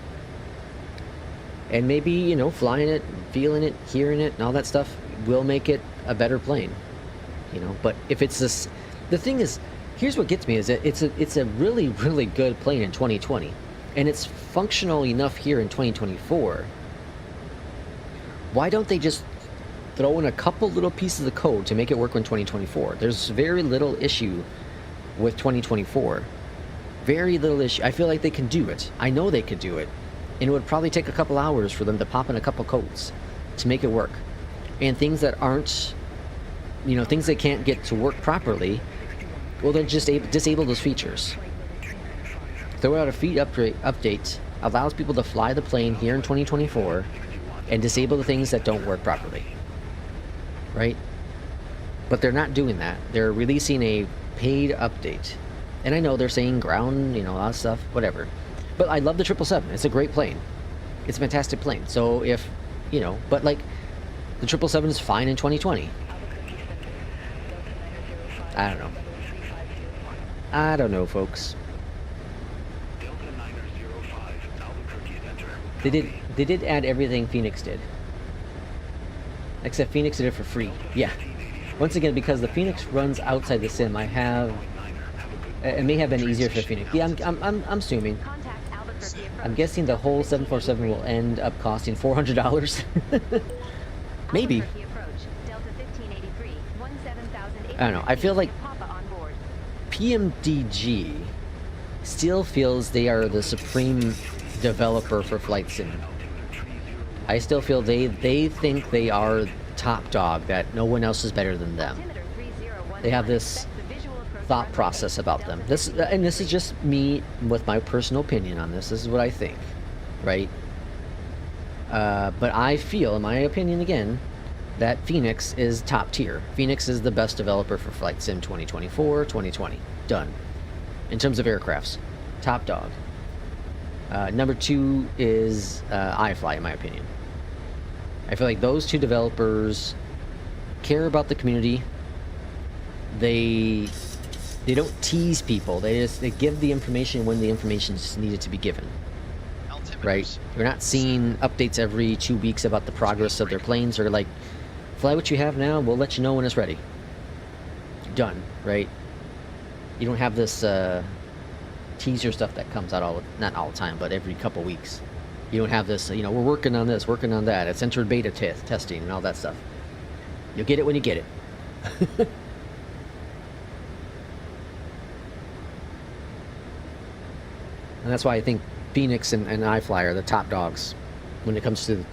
And maybe, you know, flying it, feeling it, hearing it, and all that stuff will make it a better plane. You know, but if it's this... The thing is, here's what gets me, is that it's a really, really good plane in 2020. And it's functional enough here in 2024. Why don't they just throw in a couple little pieces of code to make it work in 2024? There's very little issue with 2024. Very little issue. I feel like they can do it. I know they could do it. And it would probably take a couple hours for them to pop in a couple codes to make it work. And things that aren't, you know, things they can't get to work properly, well, then just disable those features. Throw out a feed update, allows people to fly the plane here in 2024, and disable the things that don't work properly. Right? But they're not doing that. They're releasing a paid update. And I know they're saying ground, you know, all that stuff, whatever. But I love the 777. It's a great plane. It's a fantastic plane. So if, you know, but like, the 777 is fine in 2020. I don't know. I don't know, folks. They did add everything FENIX did. Except FENIX did it for free. Yeah. Once again, because the FENIX runs outside the sim, I have... It may have been easier for FENIX. Yeah, I'm assuming. I'm guessing the whole 747 will end up costing $400. Maybe. I don't know. I feel like PMDG still feels they are the supreme developer for flight sim. I still feel they think they are top dog, that no one else is better than them. They have this thought process about them. This is just me with my personal opinion on this. This is what I think, right? But I feel, in my opinion again, that FENIX is top tier. FENIX is the best developer for Flight Sim 2024, 2020. Done. In terms of aircrafts, top dog. Number 2 is iFly, in my opinion. I feel like those two developers care about the community. They don't tease people. They give the information when the information is needed to be given. Right? We're not seeing updates every 2 weeks about the progress of their planes. Or like, fly what you have now, we'll let you know when it's ready. Done, right? You don't have this teaser stuff that comes out not all the time, but every couple weeks. You don't have this, you know, we're working on this, working on that. It's entered beta testing and all that stuff. You'll get it when you get it. And that's why I think FENIX and iFly are the top dogs when it comes to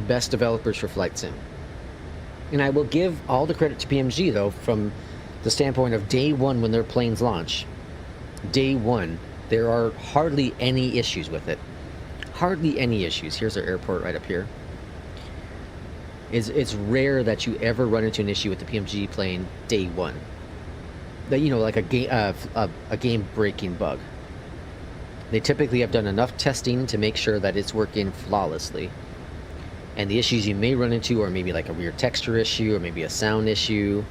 best developers for flight sim. And I will give all the credit to PMG though, from the standpoint of day one when their planes launch. Day one, there are hardly any issues with it. Hardly any issues. Here's our airport right up here. It's rare that you ever run into an issue with the PMG plane day one. That, you know, like a game-breaking bug. They typically have done enough testing to make sure that it's working flawlessly. And the issues you may run into are maybe like a weird texture issue or maybe a sound issue.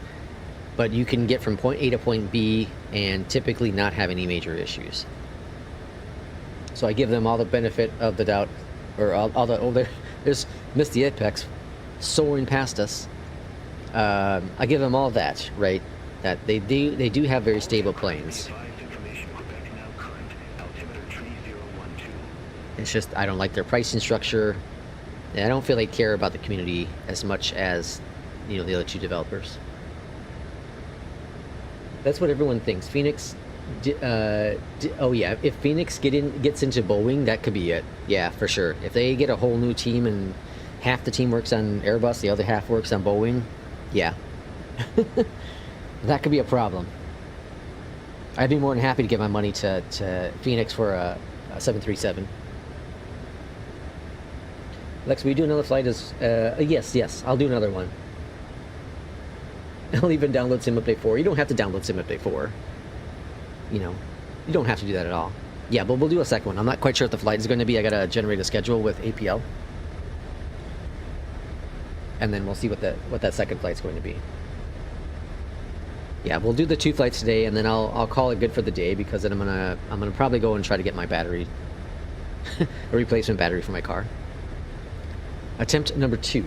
But you can get from point A to point B and typically not have any major issues. So I give them all the benefit of the doubt, or there's missed the apex soaring past us. I give them all that, right? That they do have very stable planes. It's just I don't like their pricing structure. And I don't feel they care about the community as much as, you know, the other two developers. That's what everyone thinks. FENIX, oh yeah, if FENIX gets into Boeing, that could be it. Yeah, for sure. If they get a whole new team and half the team works on Airbus, the other half works on Boeing, yeah. That could be a problem. I'd be more than happy to give my money to FENIX for a 737. Lex, will you do another flight? Yes, I'll do another one. I'll even download Sim Update 4. You don't have to download Sim Update 4. You know, you don't have to do that at all. Yeah, but we'll do a second one. I'm not quite sure what the flight is going to be. I gotta generate a schedule with APL. And then we'll see what that second flight's going to be. Yeah, we'll do the 2 flights today, and then I'll call it good for the day, because then I'm gonna probably go and try to get my battery, a replacement battery for my car. Attempt number 2.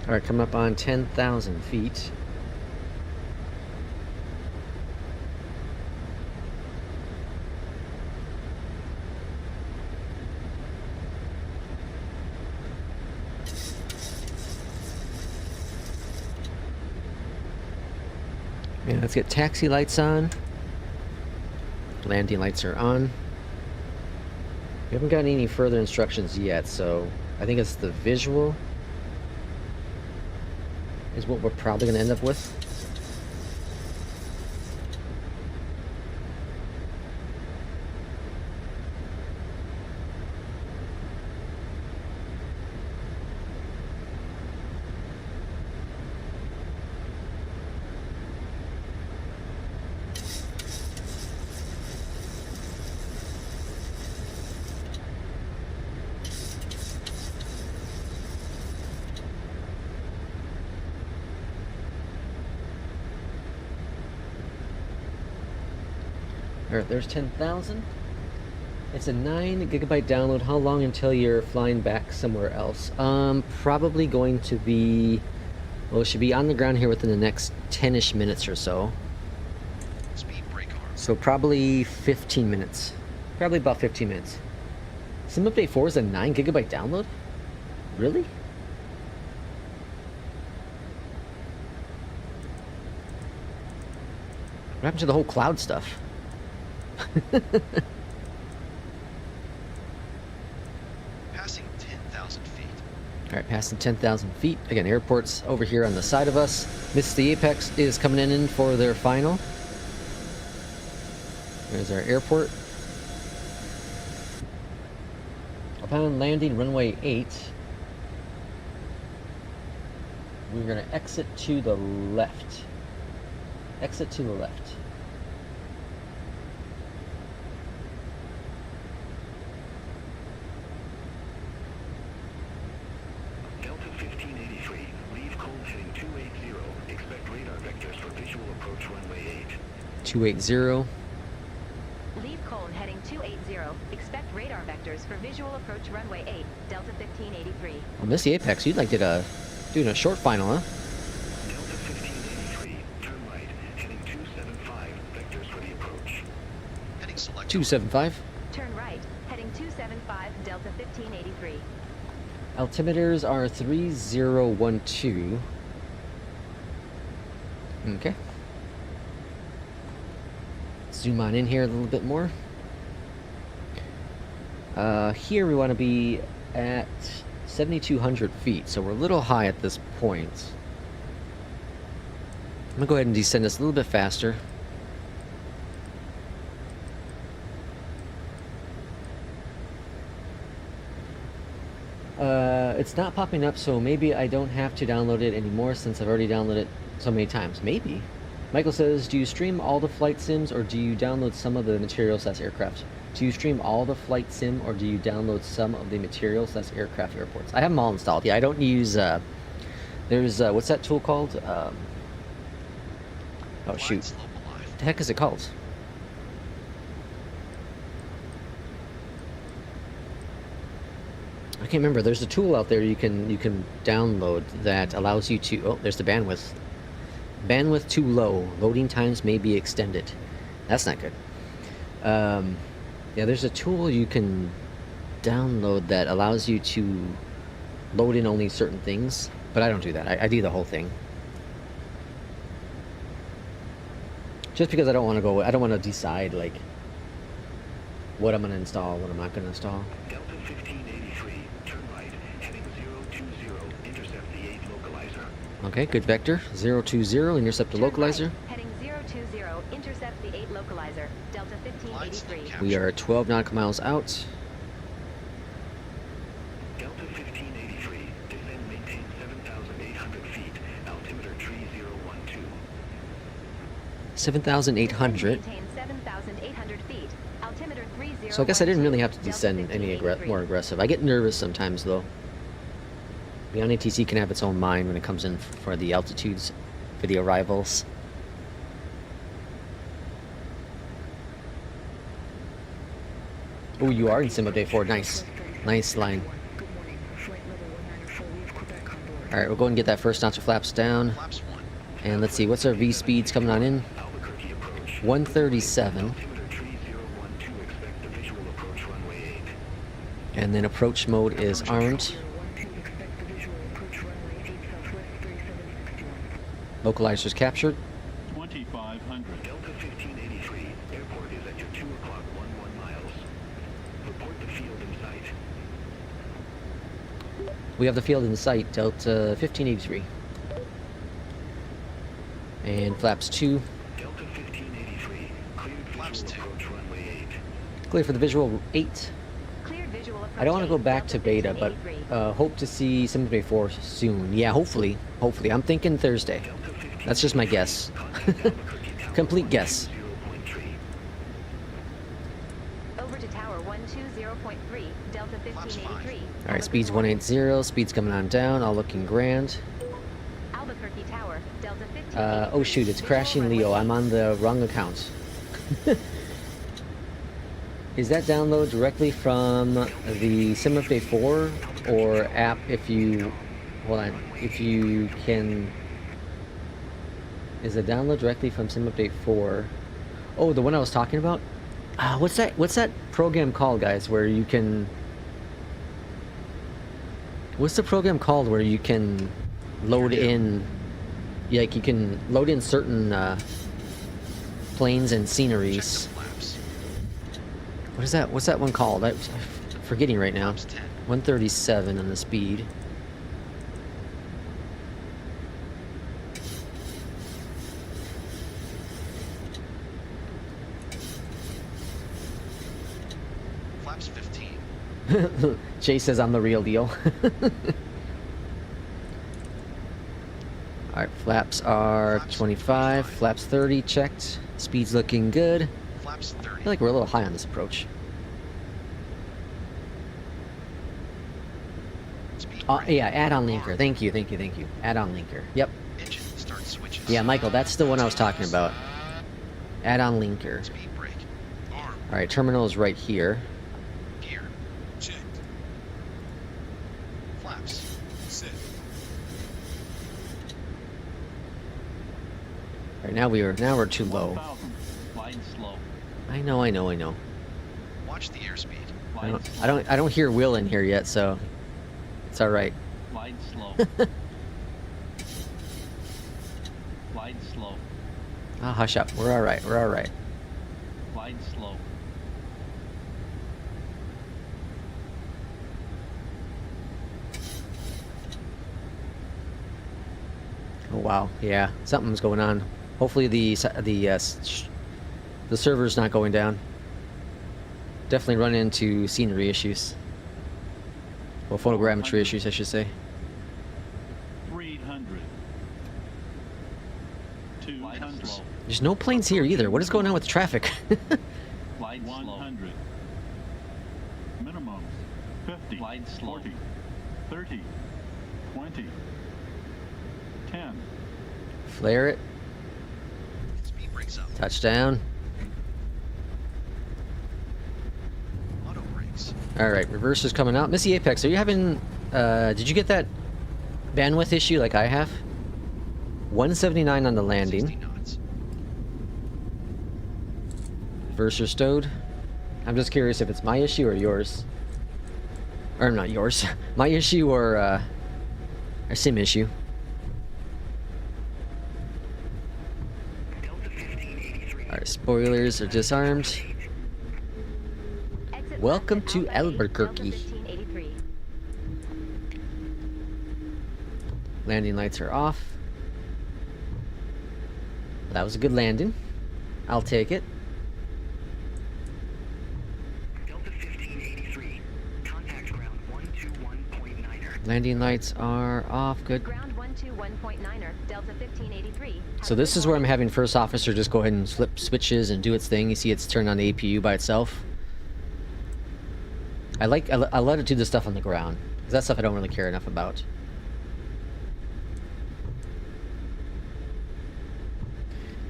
Alright, coming up on 10,000 feet. And let's get taxi lights on. Landing lights are on. We haven't gotten any further instructions yet, so I think it's the visual is what we're probably going to end up with. Alright, there's 10,000. It's a 9 gigabyte download. How long until you're flying back somewhere else? Probably going to be... Well, it should be on the ground here within the next 10-ish minutes or so. Speed brake arm. So probably 15 minutes. Probably about 15 minutes. Sim Update 4 is a 9 gigabyte download? Really? What happened to the whole cloud stuff? Passing 10,000 feet. Alright, passing 10,000 feet. Again, airport's over here on the side of us. Msfs the Apex is coming in for their final. There's our airport. Upon landing runway 8, we're going to exit to the left. Exit to the left. Delta 1583, leave Cone heading 280. Expect radar vectors for visual approach runway 8. 280. Leave Cone heading 280. Expect radar vectors for visual approach runway 8, Delta 1583. Well, Msfs the Apex, you'd like to doing a short final, huh? Delta 1583, turn right, heading 275, vectors for the approach. Heading select. 275. Turn right, heading 275, Delta 1583. Altimeters are 3012. Okay. Zoom on in here a little bit more. Here we want to be at 7,200 feet, so we're a little high at this point. I'm gonna go ahead and descend this a little bit faster. It's not popping up, so maybe I don't have to download it anymore since I've already downloaded it so many times. Maybe. Michael says, do you stream all the flight sims or do you download some of the materials/aircraft? Do you stream all the flight sim or do you download some of the materials/aircraft airports? I have them all installed. Yeah, I don't use, there's, what's that tool called? Oh shoot. Flights localized. What the heck is it called? I can't remember. There's a tool out there you can download that allows you to... Oh, there's the bandwidth. Bandwidth too low. Loading times may be extended. That's not good. Yeah, there's a tool you can download that allows you to load in only certain things, but I don't do that. I do the whole thing. Just because I don't want to go... I don't want to decide, like, what I'm going to install, what I'm not going to install. Delta 1583, turn right, heading 020, intercept the 8 localizer. Okay, good vector. 020, intercept the Turn localizer. right, heading 020, intercept the 8 localizer, Delta 1583. We are 12 nautical miles out. Delta 1583, descend maintain 7,800 feet, altimeter 3012. 7,800. Maintain 7,800 feet, altimeter 3012. So I guess I didn't really have to Delta descend any 1583. more aggressive. I get nervous sometimes, though. BeyondATC can have its own mind when it comes in for the altitudes, for the arrivals. Oh, you are in Sim Update 4. Nice. Nice line. Good morning. Flight level 194, we have Quebec on board. Alright, we'll go ahead and get that first notch of flaps down. Flaps 1. And let's see, what's our V speeds coming on in? Albuquerque approach. 137. Altimeter 3012, expect the visual approach runway 8. And then approach mode is armed. 12, expect the visual approach runway 8 southwest 3761. Localizers captured. 2,500. Delta 1583, airport is at your 2 o'clock 11 miles. Report the field in sight. We have the field in sight, Delta 1583. And flaps 2. Delta 1583, cleared Flaps visual 2. approach runway 8. Clear for the visual 8. Cleared visual approach I don't want to go 8, back to Delta beta, but 1583. hope to see SimBrief 4 soon. Yeah, hopefully. Hopefully. I'm thinking Thursday. Delta 1583, That's just my guess. contact Albuquerque Tower Complete guess. 120.3. Over to tower 120.3, Delta 1583. Alright, speed's 180. Speed's coming on down. All looking grand. Albuquerque Tower, Delta 1583. Oh shoot, it's crashing Leo. I'm on the wrong account. Is that download directly from the Sim Update 4 or app if you... Hold on. If you can... Is it download directly from Sim Update 4? Oh, the one I was talking about? What's that program called, guys, where you can... What's the program called where you can load in... Yeah, like you can load in certain planes and sceneries. Check the flaps. What is that? What's that one called? I'm forgetting right now. Flaps 10. 137 on the speed. Flaps 15. Jay says I'm the real deal. Alright, flaps are Flaps 25, 25. flaps 30 checked. Speed's looking good. Flaps I 30. feel like we're a little high on this approach. Speed Oh, brake. yeah, add-on linker. Arm. Thank you, thank you, thank you. Add-on linker. Yep. Engine start switches. Yeah, Michael, that's the one I was talking about. Add-on linker. Speed brake. Arm. Alright, terminal is right here. Gear. Checked. Flaps. Set. Alright, now we're too low. 1,000. Glide slow. I know. Watch the airspeed. Glide slow. I don't hear Will in here yet, so it's alright. Glide slow. Glide slow. Ah, hush up. We're alright. Glide slow. Oh wow, yeah, something's going on. Hopefully the server's not going down. Definitely run into scenery issues. Well, photogrammetry issues, I should say. 300. 200. Slow. There's no planes here either. What is going on with the traffic? Glide 100. Minimum 50. Glide slow. 40. 30. 20. 10. Flare it. Speed brakes up. Touchdown. Auto brakes. Alright, reverse is coming out. Missy Apex, are you having... did you get that bandwidth issue like I have? 179 on the 60 landing. knots. Reverser stowed. I'm just curious if it's my issue or yours. Or not yours. My issue or a sim issue. Delta 1583. Alright, spoilers are disarmed. Exit Welcome left at to Alpha 8, Albuquerque. Delta 1583. Landing lights are off. That was a good landing. I'll take it. Delta 1583. Contact ground 121.9er. Landing lights are off. Good. Ground 121.9er, Delta 1583. So this is where I'm having first officer just go ahead and flip switches and do its thing. You see it's turned on the APU by itself. I let it do the stuff on the ground, because that stuff I don't really care enough about.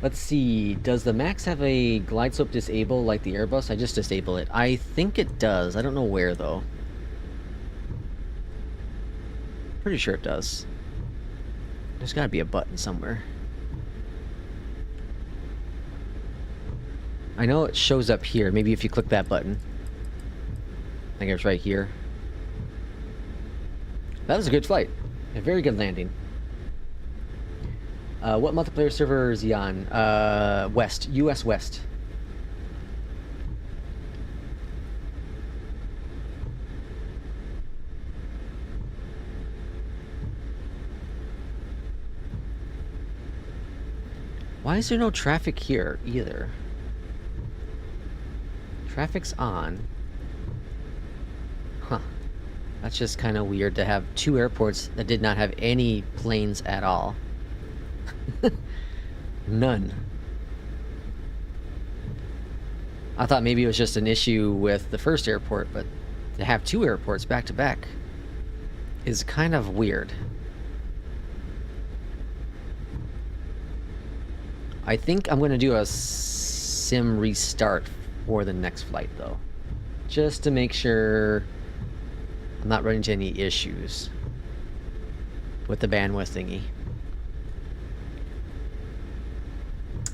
Let's see, does the Max have a glide slope disable like the Airbus? I just disable it. I think it does. I don't know where though. Pretty sure it does. There's gotta be a button somewhere. I know it shows up here. Maybe if you click that button. I think it's right here. That was a good flight. A very good landing. What multiplayer server is he on? West. US West. Why is there no traffic here either? Traffic's on. Huh. That's just kind of weird to have two airports that did not have any planes at all. None. I thought maybe it was just an issue with the first airport, but to have two airports back to back is kind of weird. I think I'm going to do a sim restart for the next flight, though. just to make sure I'm not running into any issues with the bandwidth thingy.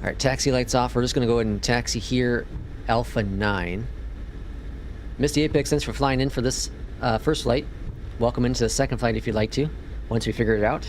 Alright, taxi lights off. We're just going to go ahead and taxi here, Alpha 9. Misty Apex, thanks for flying in for this first flight. Welcome into the second flight if you'd like to, once we figure it out.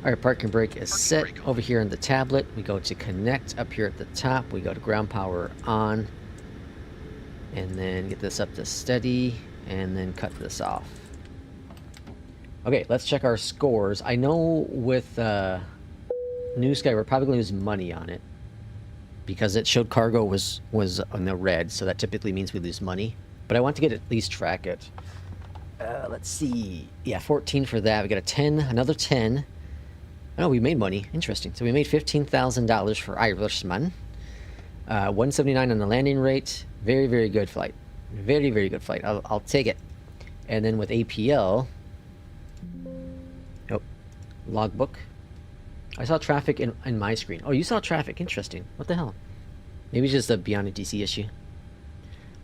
Alright, parking brake is set over here on the tablet. We go to connect up here at the top. We go to ground power on. And then get this up to steady. And then cut this off. Okay, let's check our scores. I know with New Sky we're probably going to lose money on it. Because it showed cargo was on the red. So that typically means we lose money. But I want to get at least track it. Let's see. Yeah, 14 for that. We got a 10, another 10. Oh, we made money. Interesting. So we made $15,000 for Irishman. 179 on the landing rate. Very, very good flight. Very, very good flight. I'll take it. And then with APL... Oh. Logbook. I saw traffic in my screen. Oh, you saw traffic. Interesting. What the hell? Maybe it's just a BeyondATC issue.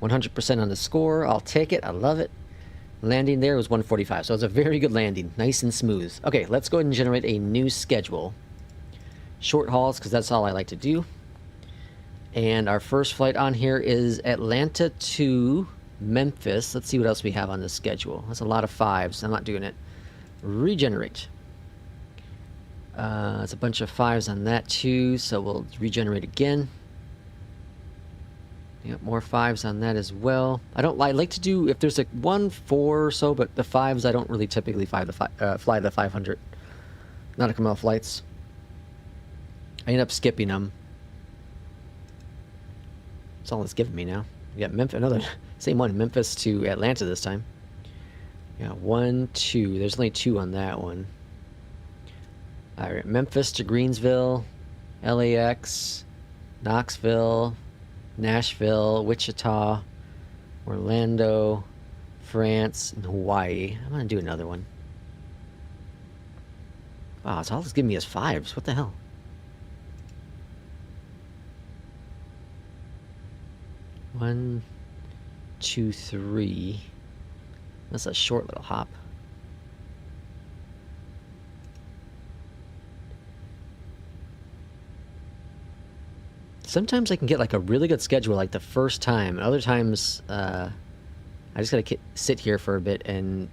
100% on the score. I'll take it. I love it. Landing there was 145, so it was a very good landing. Nice and smooth. Okay, let's go ahead and generate a new schedule. Short hauls, because that's all I like to do. And our first flight on here is Atlanta to Memphis. Let's see what else we have on the schedule. That's a lot of 5s. I'm not doing it. Regenerate. It's a bunch of 5s on that too, so we'll regenerate again. Yep, more 5s on that as well. I like to do, if there's like 1, 4 or so, but the 5s I don't really typically fly the 500 nautical flights. I end up skipping them. That's all it's giving me now. We got Memphis, another same one, Memphis to Atlanta this time. Yeah, 1, 2. There's only 2 on that one. All right, Memphis to Greensville, LAX, Knoxville, Nashville, Wichita, Orlando, France, and Hawaii. I'm going to do another one. Wow, it's all it's giving me is 5s. What the hell? One, 2, 3. That's a short little hop. Sometimes I can get like a really good schedule like the first time. Other times, I just gotta sit here for a bit and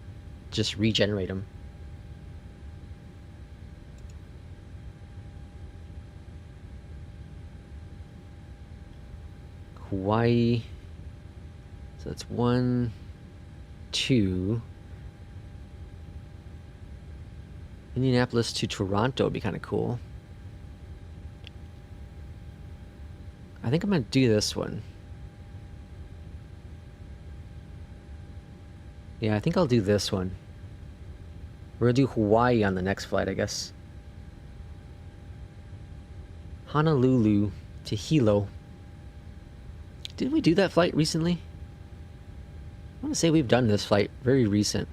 just regenerate them. Hawaii. So that's 1, 2. Indianapolis to Toronto would be kind of cool. I think I'm going to do this one. Yeah, I think I'll do this one. We're going to do Hawaii on the next flight, I guess. Honolulu to Hilo. Didn't we do that flight recently? I want to say we've done this flight very recent.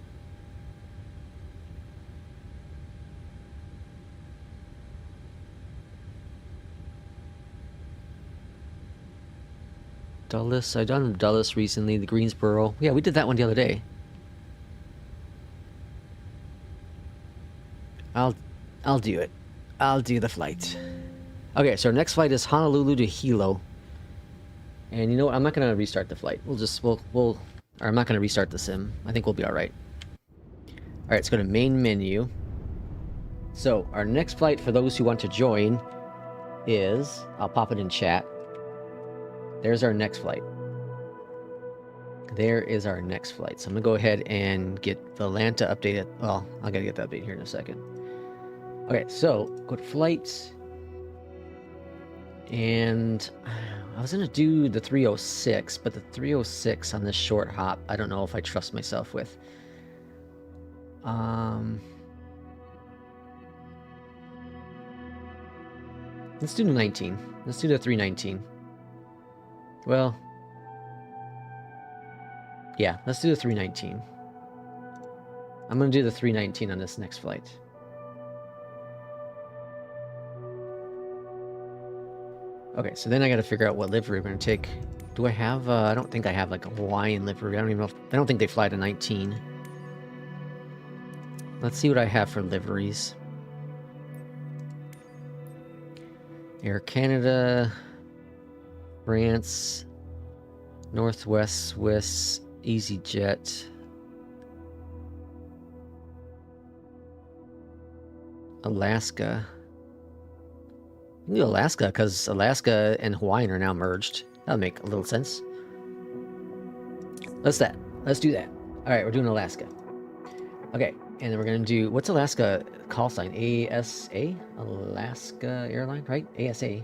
Dulles. I've done Dulles recently, the Greensboro. Yeah, we did that one the other day. I'll do it. I'll do the flight. Okay, so our next flight is Honolulu to Hilo. And you know what? I'm not going to restart the flight. Or I'm not going to restart the sim. I think we'll be alright. Alright, let's go to main menu. So, our next flight for those who want to join is... I'll pop it in chat. There's our next flight. There is our next flight. So I'm going to go ahead and get the Atlanta updated. Well, I got to get that update here in a second. Okay, so go to flights. And I was going to do the 306, but the 306 on this short hop, I don't know if I trust myself with. Let's do the 19. Let's do the 319. Well, Yeah, let's do the 319. I'm gonna do the 319 on this next flight. Okay, so then I gotta figure out what livery we're gonna take. Do I have, I don't think I have like a Hawaiian livery. I don't even know if, I don't think they fly to 19. Let's see what I have for liveries. Air Canada, France, Northwest Swiss, EasyJet, Alaska. You can do Alaska because Alaska and Hawaiian are now merged. That'll make a little sense. Let's do that. All right, we're doing Alaska. Okay, and then we're gonna do, what's Alaska call sign? ASA? Alaska Airline, right? ASA. I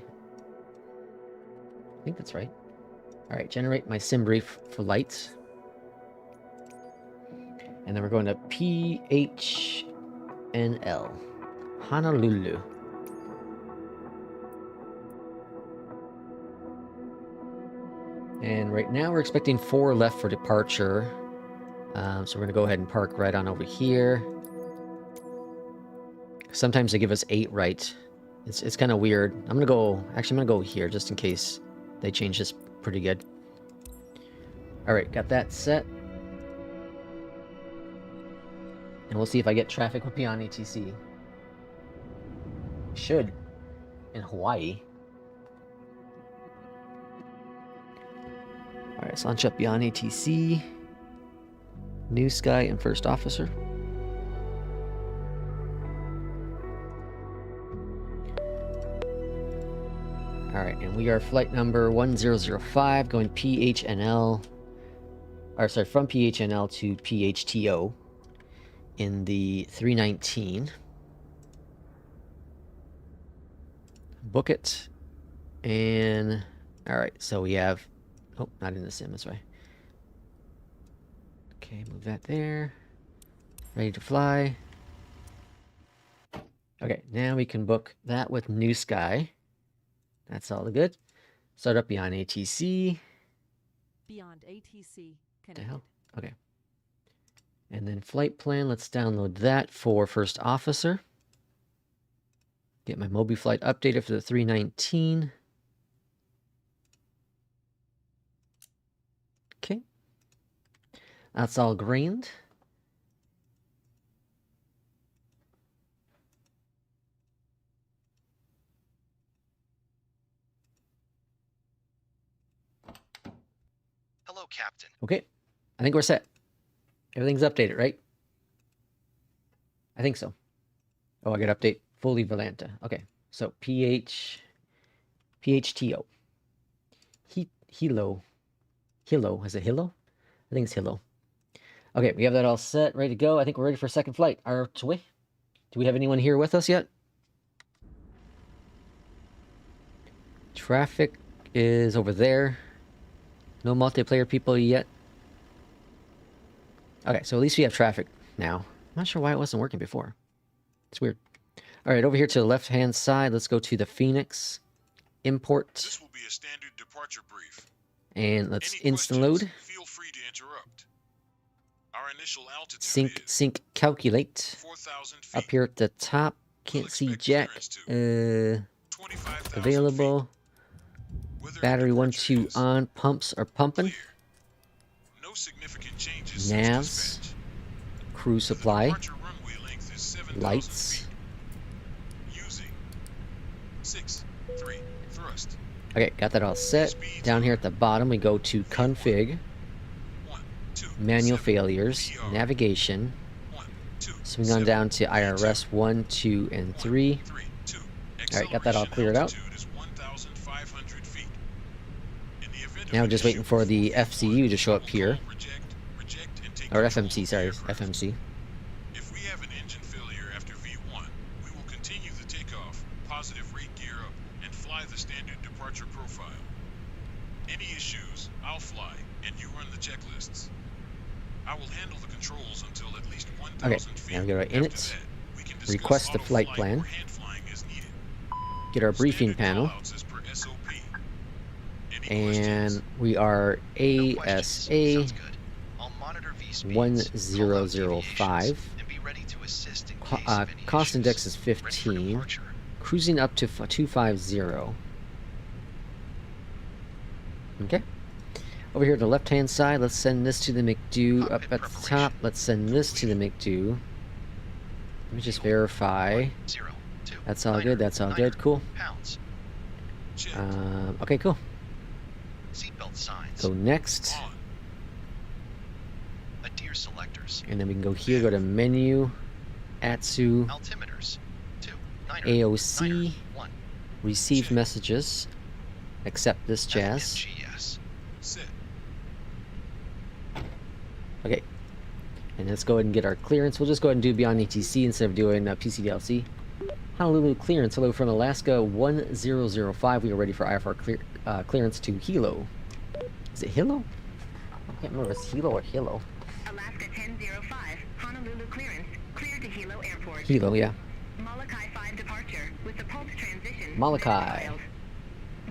think that's right. All right, generate my SimBrief flight. And then we're going to PHNL, Honolulu. And right now we're expecting 4 left for departure. So we're gonna go ahead and park right on over here. Sometimes they give us 8 right. It's kind of weird. I'm gonna go here just in case they change this pretty good. All right, got that set. And we'll see if I get traffic with BeyondATC. Should in Hawaii. All right, let's launch up BeyondATC. New Sky and First Officer. All right, and we are flight number 1005 going PHNL, or sorry, from PHNL to PHTO in the 319. Book it. And all right, so we have, oh, not in the sim this way. Okay, move that there. Ready to fly. Okay, now we can book that with New Sky. That's all good. Start up BeyondATC. BeyondATC What the hell? connected. Okay. And then flight plan, let's download that for First Officer. Get my Mobiflight updated for the 319. Okay. That's all greened. Hello, Captain. Okay. I think we're set. Everything's updated, right? I think so. Oh, I got to update fully Volanta. Okay. So PHTO. Hilo. Is it Hilo? I think it's Hilo. Okay, we have that all set, ready to go. I think we're ready for a second flight. Do we have anyone here with us yet? Traffic is over there. No multiplayer people yet. Okay, so at least we have traffic now. I'm not sure why it wasn't working before. It's weird. All right, over here to the left-hand side, let's go to the FENIX import. This will be a standard departure brief. And let's Any instant questions, load. Feel free to interrupt. Our initial altitude Sync calculate. 4,000 feet. Up here at the top, can't We'll see expect jack. clearance 25,000 Available. feet. Weather Battery 1, departure 2 is on. Pumps are pumping. clear. No significant changes Navs. since dispatch. Crew The supply. departure runway length is 7,000 Lights. feet. Using 6-3 thrust. Okay, got that all set. Down here at the bottom, we go to config, 1, 2, manual 7, failures, VR. navigation. 1, 2, Swing on 7, down to IRS 1, 2, and 3. 3, 2. All right, got that all Acceleration cleared out. altitude is 1,500 feet. In the event of Now an just issue waiting for the before FCU to show up here. call, reject, and take Or control FMC, of the sorry, aircraft. FMC. If we have an engine failure after V1, we will continue the takeoff, positive rate gear up, and fly the standard departure profile. Any issues, I'll fly, and you run the checklists. I will handle the controls until at least 1,000 Okay, feet. now we go to After init, that, we can discuss request the flight plan. auto-flight or hand flying as needed. Get our briefing Standard panel. callouts as per SOP. Any And questions? we are No questions. ASA Sounds good. I'll V speeds, 1005. and be ready to assist in case of any Cost issues. index is Ready for 15. departure. Cruising up to 250. Okay. Over here to the left-hand side, let's send this to the McDo. Up Cockpit at the preparation. top, let's send this to the McDo. Let me just verify. 0, 2, That's all niner, good. That's all niner, good. Cool. Pounds. Checked. Okay, cool. Seatbelt signs. Go next, On. Adir selectors. and then we can go here. Go to menu, ATSU, Altimeters. 2, niner, AOC, niner, 1. receive Check. messages, accept this jazz. FMGS. Set. Okay. And let's go ahead and get our clearance. We'll just go ahead and do BeyondATC instead of doing PCDLC. Honolulu clearance. Hello from Alaska 1005. We are ready for IFR clearance to Hilo. Is it Hilo? I can't remember if it's Hilo or Hilo. Alaska 1005, Honolulu clearance, clear to Hilo Airport. Hilo, yeah. Molokai 5 departure with the pulse transition. Molokai. filed.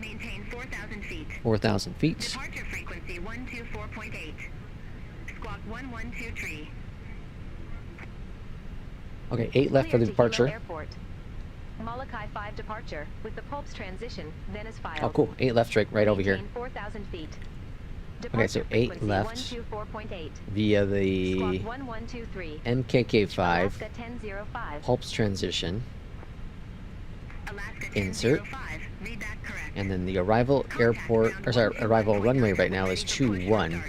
Maintain 4,000 feet. 4,000 feet. Departure frequency 124.8. Squawk 1123. Okay, 8 left for the Clear to Hilo departure. Airport. Molokai 5 departure with the pulse transition, then is filed. Oh, cool. 8 left right over here. Maintain 4,000 feet. Okay, so Departure 8 frequency left 124.8. via the Squawk 1123. MKK5 Alaska 1005. pulse transition, Alaska insert. 1005. Read that correct. and then the arrival airport, or sorry, arrival runway right now is 21.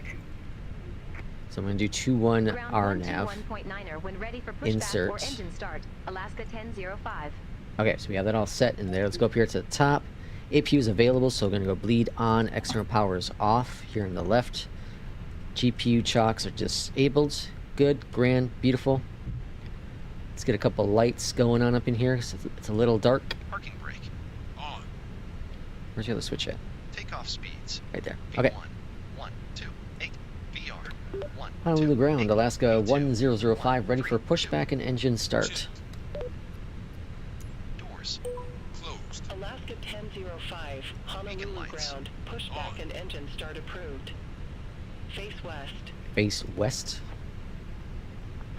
So I'm going to do 21 Ground RNAV. 121.9er when ready for pushback Insert. or engine start. Alaska 1005. Okay, so we have that all set in there. Let's go up here to the top. APU is available, so we're going to go bleed on. External power is off here on the left. GPU chocks are disabled. Good, grand, beautiful. Let's get a couple lights going on up in here. So it's a little dark. Parking brake. On. Where's the other switch at? Takeoff speeds. Right there. Okay. V1, 128. VR. 1, Honolulu 2, ground, 8, Alaska V2, 1005, ready 1, for 3, pushback and engine start. Checked. Doors. Closed. Alaska 1005, Honolulu lights. ground, pushback On. and engine start approved. Face west. Face west.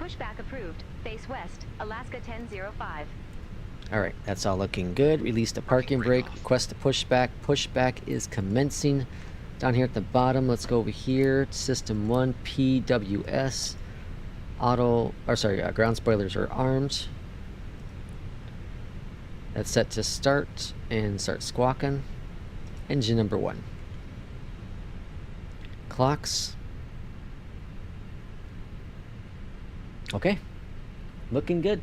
Pushback approved. Face west. Alaska 1005. Alright, that's all looking good. Release the parking brake. off. Request the pushback. Pushback is commencing. Down here at the bottom, let's go over here. System 1, PWS. Ground spoilers are armed. That's set to start and start squawking. Engine number 1. Clocks. Okay. Looking good.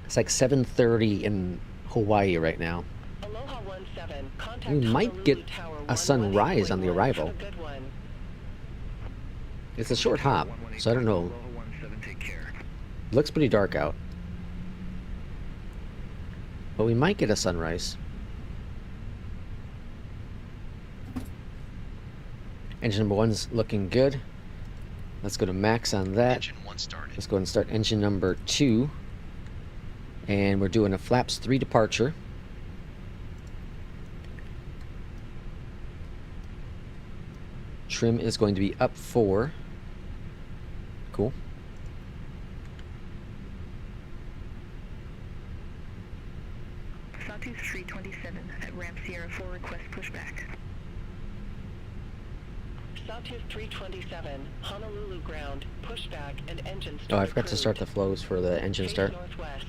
It's like 7:30 in Hawaii right now. Aloha 17, contact We might Honolulu get Tower a sunrise on the 118.1. arrival. Have a good one. It's a short hop, so I don't know. Aloha 17, take care. Looks pretty dark out. But we might get a sunrise. Engine number 1's looking good. Let's go to max on that. Engine 1 started. Let's go ahead and start engine number 2. And we're doing a flaps 3 departure. Trim is going to be up 4. Cool. Sawtooth 327 at ramp Sierra 4 request pushback. Sawtooth 327, Honolulu ground, pushback and engine start Oh, I forgot to start the approved. flows for the engine Face start. northwest.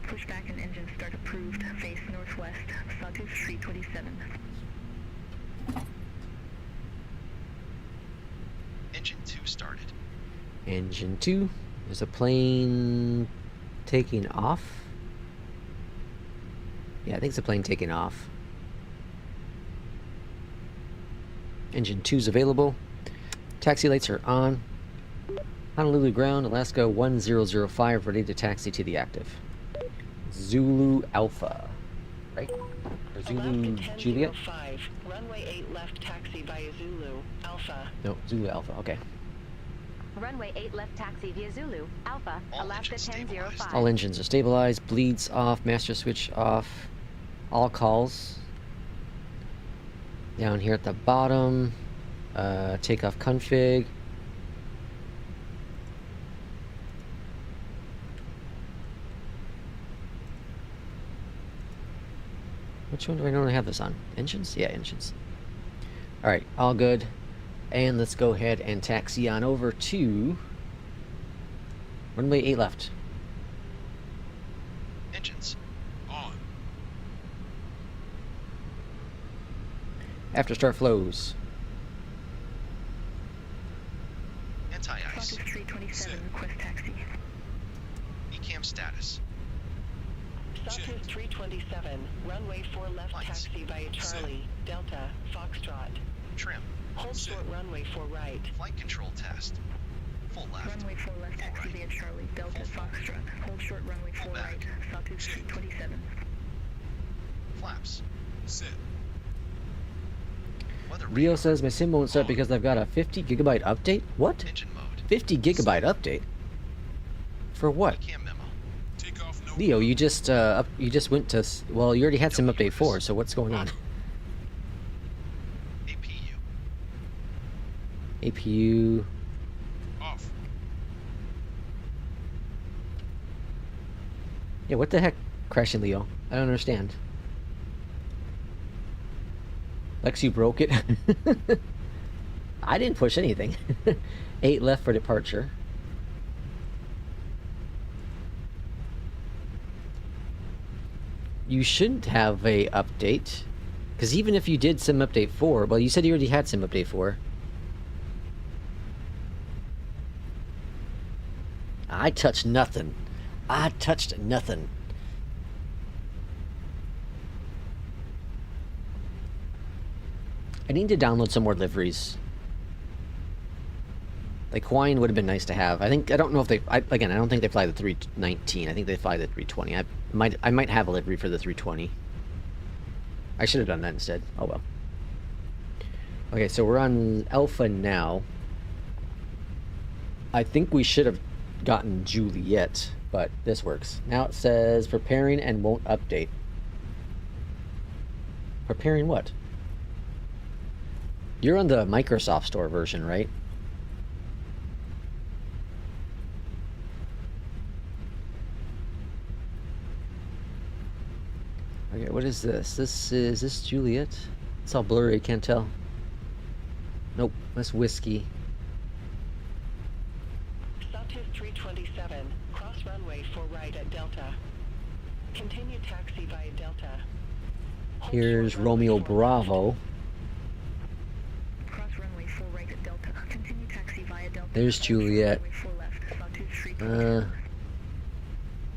Pushback and engine start approved. Face northwest. Sawtooth 327. Engine 2 started. Engine 2. There's a plane taking off. Yeah, I think it's a plane taking off. Engine 2's available. Taxi lights are on. Honolulu ground, Alaska 1005, ready to taxi to the active. Zulu Alpha, right? Or Zulu Alaska Juliet? 1005, runway 8 left taxi via Zulu, Alpha. No, Zulu Alpha, okay. Runway 8 left taxi via Zulu. Alpha. All Alaska engines stabilized. 1005. All engines are stabilized, bleeds off, master switch off. all calls. Down here at the bottom, takeoff config. Which one do I normally have this on? Engines? Yeah, engines. Alright, all good. And let's go ahead and taxi on over to runway 8 left. Engines. On. After start flows. Anti-ice. Southeast 327, request taxi. ECAM status. Southwest 327, runway 4 left Lights. taxi via Charlie, Delta, Foxtrot. Trim. Hold Set. short runway 4 right. Flight control test. Full left. Runway 4 left taxi via Charlie, Delta, Foxtrot. Hold short runway 4 Full back. right, Southeast 327. Flaps. Set. Weather Rio radar. says my sim won't start because I've got a 50 gigabyte update. What? Engine mode. 50 gigabyte update? For what? ECAM memo. Takeoff no. Leo, you just went to well, you already had some update 4, so what's going on? APU. APU. Off. Yeah, what the heck, crashing Leo? I don't understand. Lex, you broke it. I didn't push anything. 8 left for departure. You shouldn't have a update, because even if you did Sim Update 4, well, you said you already had Sim Update 4. I touched nothing. I touched nothing. I need to download some more liveries. Like Hawaiian would have been nice to have. I don't know if they. Again, I don't think they fly the 319. I think they fly the 320. I might have a livery for the 320. I should have done that instead. Oh well. Okay, so we're on Alpha now. I think we should have gotten Juliet, but this works. Now it says preparing and won't update. Preparing what? You're on the Microsoft Store version, right? Okay, what is this? Is this Juliet? It's all blurry, can't tell. Nope, that's Whiskey. Southwest 327, cross runway 4 right at Delta. Continue taxi via Delta. Hold Here's short runway Romeo 4 Bravo. Cross runway 4 right at Delta. Continue taxi via Delta. There's Juliet. Runway 4 left, Southeast 327.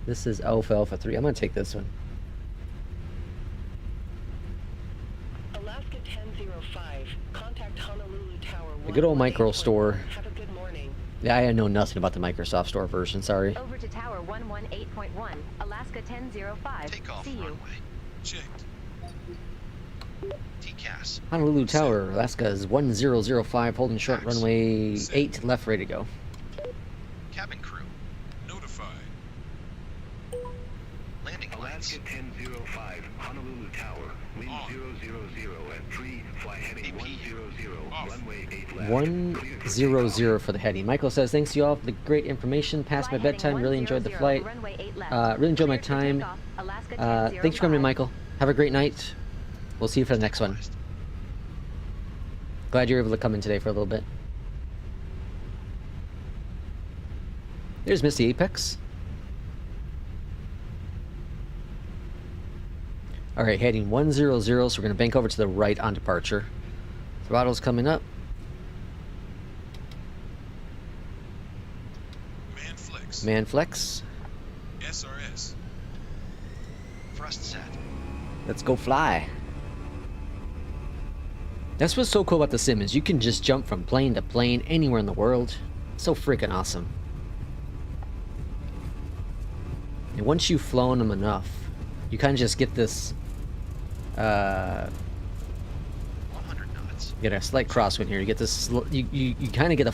This is Alpha 3. I'm gonna take this one. Alaska 1005, contact Honolulu Tower. The good old micro store. Have a good morning. Yeah, I know nothing about the Microsoft Store version, sorry. Over to Tower 118.1, Alaska 1005. Takeoff See you. runway. Checked. TCAS. Honolulu Tower, Alaska is 1005, holding short Max. runway 8 left, ready to go. Cabin crew. Notified. Landing lights. Alaska 1005, Honolulu Tower, wind On. 000 at 3, fly heading APU. 100, Off. runway 8 left. 100 for the heading. Michael says, thanks to you all for the great information. Past my Fly heading bedtime, really enjoyed the 100, flight. runway 8 left. Really enjoyed my Clear to time. takeoff, Alaska Thanks for coming in, 1005. Michael. Have a great night. We'll see you for the next one. Glad you were able to come in today for a little bit. There's Misty Apex. Alright, heading 100, so we're going to bank over to the right on departure. Throttle's coming up. Manflex. Manflex. SRS. Thrust set. Let's go fly. That's what's so cool about the sim is you can just jump from plane to plane anywhere in the world. So freaking awesome. And once you've flown them enough, you kind of just get this 100 knots. you get a slight crosswind here. You get this you kind of get a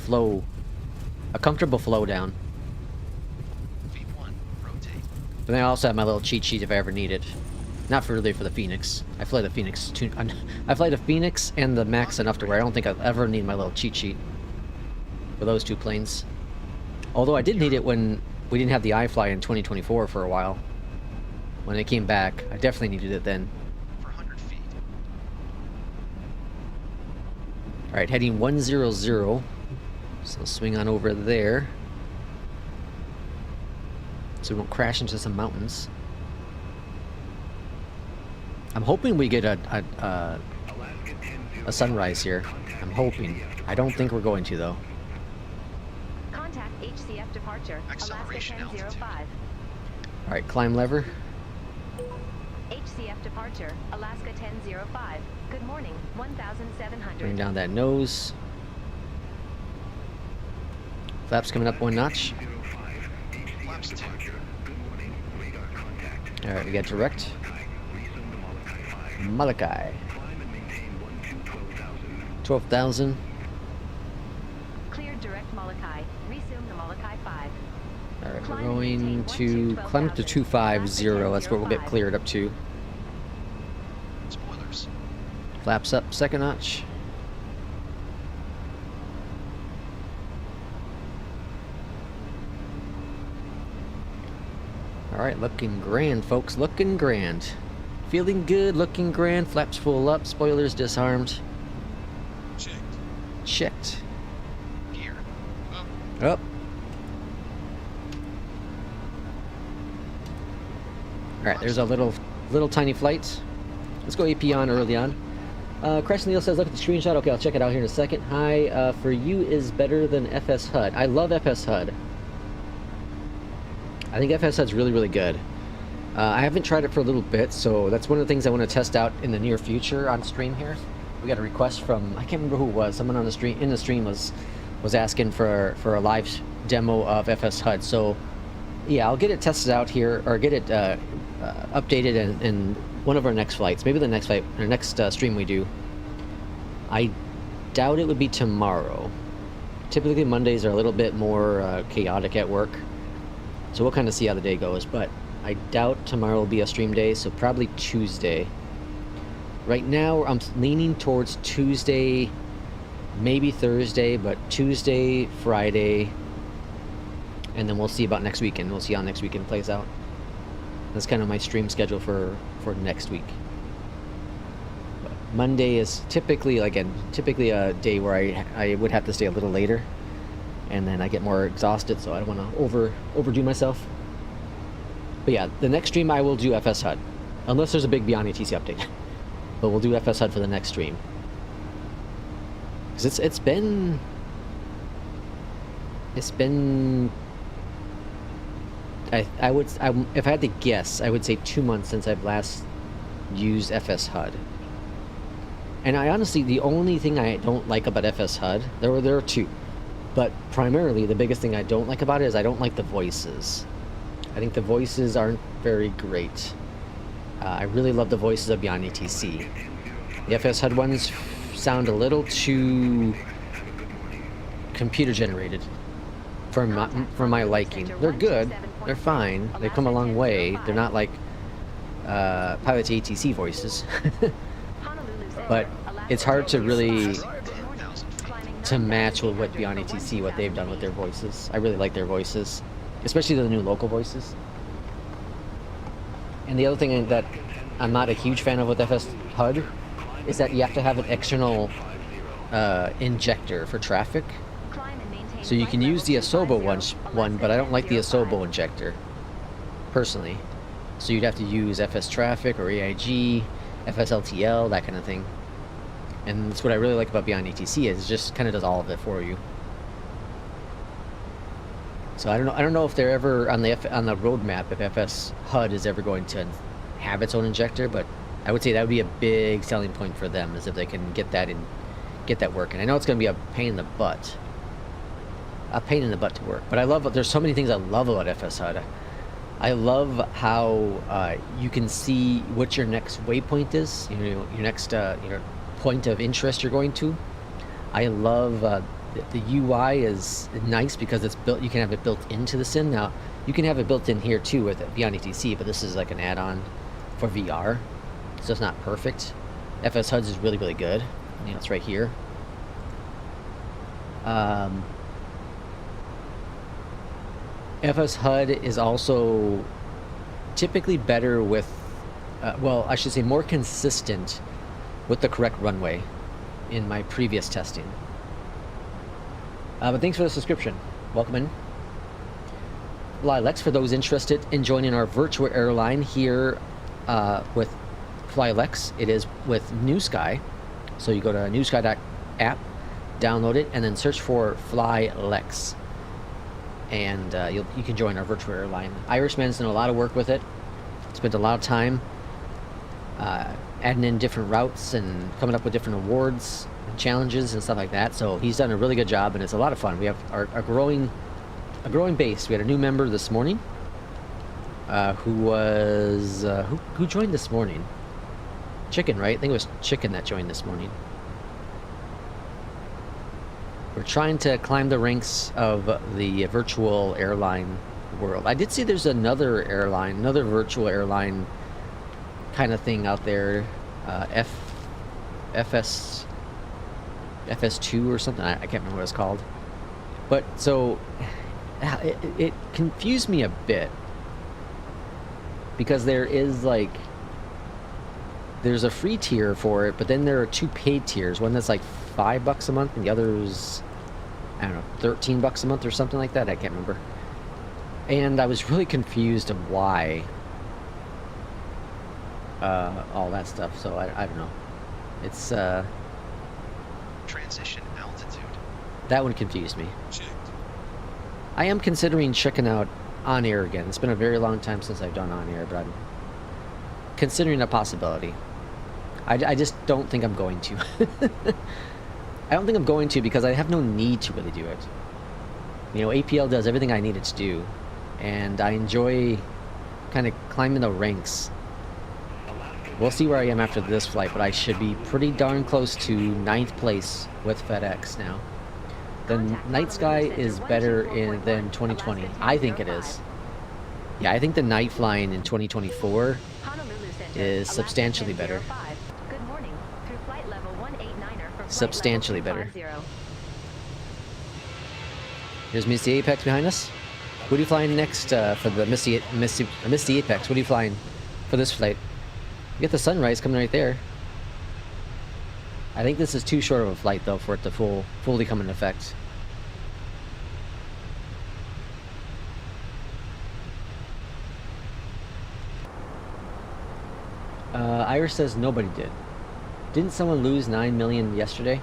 comfortable flow down. V1. Rotate. But then I also have my little cheat sheet if I ever need it. Not for really for the FENIX. I fly the FENIX too. I fly the FENIX and the Max enough to where I don't think I'll ever need my little cheat sheet for those two planes. Although I did need it when we didn't have the iFly in 2024 for a while. When it came back, I definitely needed it then. For 100 feet. Alright, heading 100. So swing on over there. So we don't crash into some mountains. I'm hoping we get a sunrise here. I'm hoping. I don't think we're going to though. Contact HCF departure. Acceleration Alaska 1005. Alright, climb lever. HCF departure. Alaska 1005. Good morning. 1,700. Bring down that nose. Flaps coming up one notch. Flaps 2. Alright, we got direct. Molokai. 12,000. Cleared direct Molokai. Resume the Molokai 5. Alright, we're going to climb up to 250. That's where we'll get cleared up to. Spoilers. Flaps up, second notch. Alright, looking grand, folks. Looking grand. Feeling good, looking grand. Flaps full up, spoilers disarmed. Checked. Checked. Gear. Up. Up. Alright, there's a little tiny flight. Let's go AP on early on. Crash Neil says, look at the screenshot. Okay, I'll check it out here in a second. Hi, for you is better than FS HUD. I love FS HUD. I think FS HUD's really, really good. I haven't tried it for a little bit, so that's one of the things I want to test out in the near future on stream here. We got a request from, I can't remember who it was, someone on the stream, in the stream was asking for a live demo of FS HUD. So yeah, I'll get it tested out here, or get it updated in one of our next flights. Maybe the next flight, or next stream we do. I doubt it would be tomorrow. Typically Mondays are a little bit more chaotic at work, so we'll kind of see how the day goes, but I doubt tomorrow will be a stream day, so probably Tuesday. Right now, I'm leaning towards Tuesday, maybe Thursday, but Tuesday, Friday, and then we'll see about next weekend. We'll see how next weekend plays out. That's kind of my stream schedule for next week. But Monday is typically, again, a day where I would have to stay a little later, and then I get more exhausted, so I don't want to overdo myself. But yeah, the next stream I will do FS HUD, unless there's a big BeyondATC update. But we'll do FS HUD for the next stream. Because it's been if I had to guess, I would say 2 months since I've last used FS HUD. And I honestly, the only thing I don't like about FS HUD, there are two, but primarily the biggest thing I don't like about it is I don't like the voices. I think the voices aren't very great. I really love the voices of BeyondATC. The FS HUD ones sound a little too computer generated for my liking. They're good, they're fine, they come a long way. They're not like Pilot ATC voices. But it's hard to really match with what BeyondATC, what they've done with their voices. I really like their voices, especially the new local voices. And the other thing that I'm not a huge fan of with FS HUD is that you have to have an external injector for traffic. So you can use the Asobo one, but I don't like the Asobo injector, personally. So you'd have to use FS Traffic or AIG, FSLTL, that kind of thing. And that's what I really like about BeyondATC is it just kind of does all of it for you. So I don't know if they're ever on the roadmap if FS HUD is ever going to have its own injector, but I would say that would be a big selling point for them, is if they can get that working. I know it's going to be a pain in the butt. To work, but I love, there's so many things I love about FS HUD. I love how you can see what your next waypoint is, your next point of interest you're going to. I love the UI is nice because it's built. You can have it built into the sim. Now you can have it built in here too with BeyondATC, but this is like an add-on for VR, so it's not perfect. FS HUDs is really, really good. You know, it's right here. FS HUD is also typically better with, well, I should say more consistent with the correct runway in my previous testing. But thanks for the subscription. Welcome in. Lilex, for those interested in joining our virtual airline here with Flylex, it is with New Sky. So you go to newsky.app, download it, and then search for Flylex. And you can join our virtual airline. Irishman's done a lot of work with it. Spent a lot of time adding in different routes and coming up with different awards and challenges and stuff like that. So he's done a really good job, and it's a lot of fun. We have a growing base. We had a new member this morning who joined this morning. Chicken, right? I think it was Chicken that joined this morning. We're trying to climb the ranks of the virtual airline world. I did see there's another airline, another virtual airline kind of thing out there, FS2 or something. I can't remember what it's called. But so it confused me a bit, because there is like, there's a free tier for it, but then there are two paid tiers. One that's like $5 a month, and the other's, I don't know, $13 a month or something like that. I can't remember. And I was really confused of why all that stuff. So I don't know. It's Transition altitude. that one confused me. Checked. I am considering checking out on air again. It's been a very long time since I've done on air, but I'm considering a possibility. I just don't think I'm going to. I don't think I'm going to, because I have no need to really do it. You know, APL does everything I need it to do, and I enjoy kind of climbing the ranks. We'll see where I am after this flight, but I should be pretty darn close to 9th place with FedEx now. The night sky is better than 2020. I think it is. Yeah, I think the night flying in 2024 is substantially better. Good morning. Through flight level 189er for flight Substantially level better. 250. Here's Misty Apex behind us. What are you flying next for the Misty Apex? What are you flying for this flight? You get the sunrise coming right there. I think this is too short of a flight, though, for it to fully come into effect. Irish says nobody did. Didn't someone lose $9 million yesterday?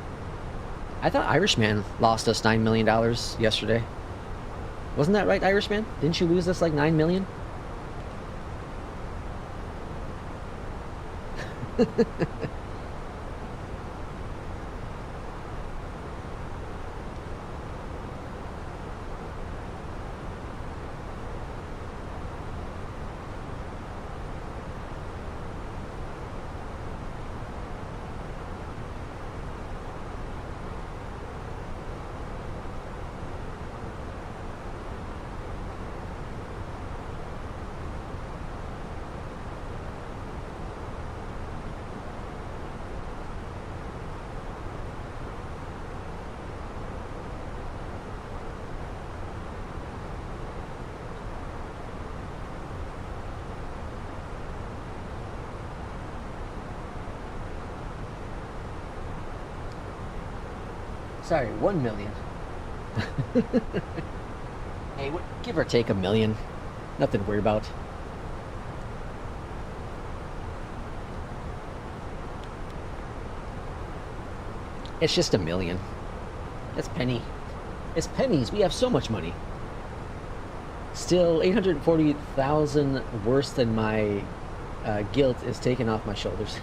I thought Irishman lost us $9 million yesterday. Wasn't that right, Irishman? Didn't you lose us like $9 million? Sorry, 1 million. Hey, give or take $1 million. Nothing to worry about. It's just $1 million. That's penny. It's pennies. We have so much money. Still, 840,000 worse than my guilt is taken off my shoulders.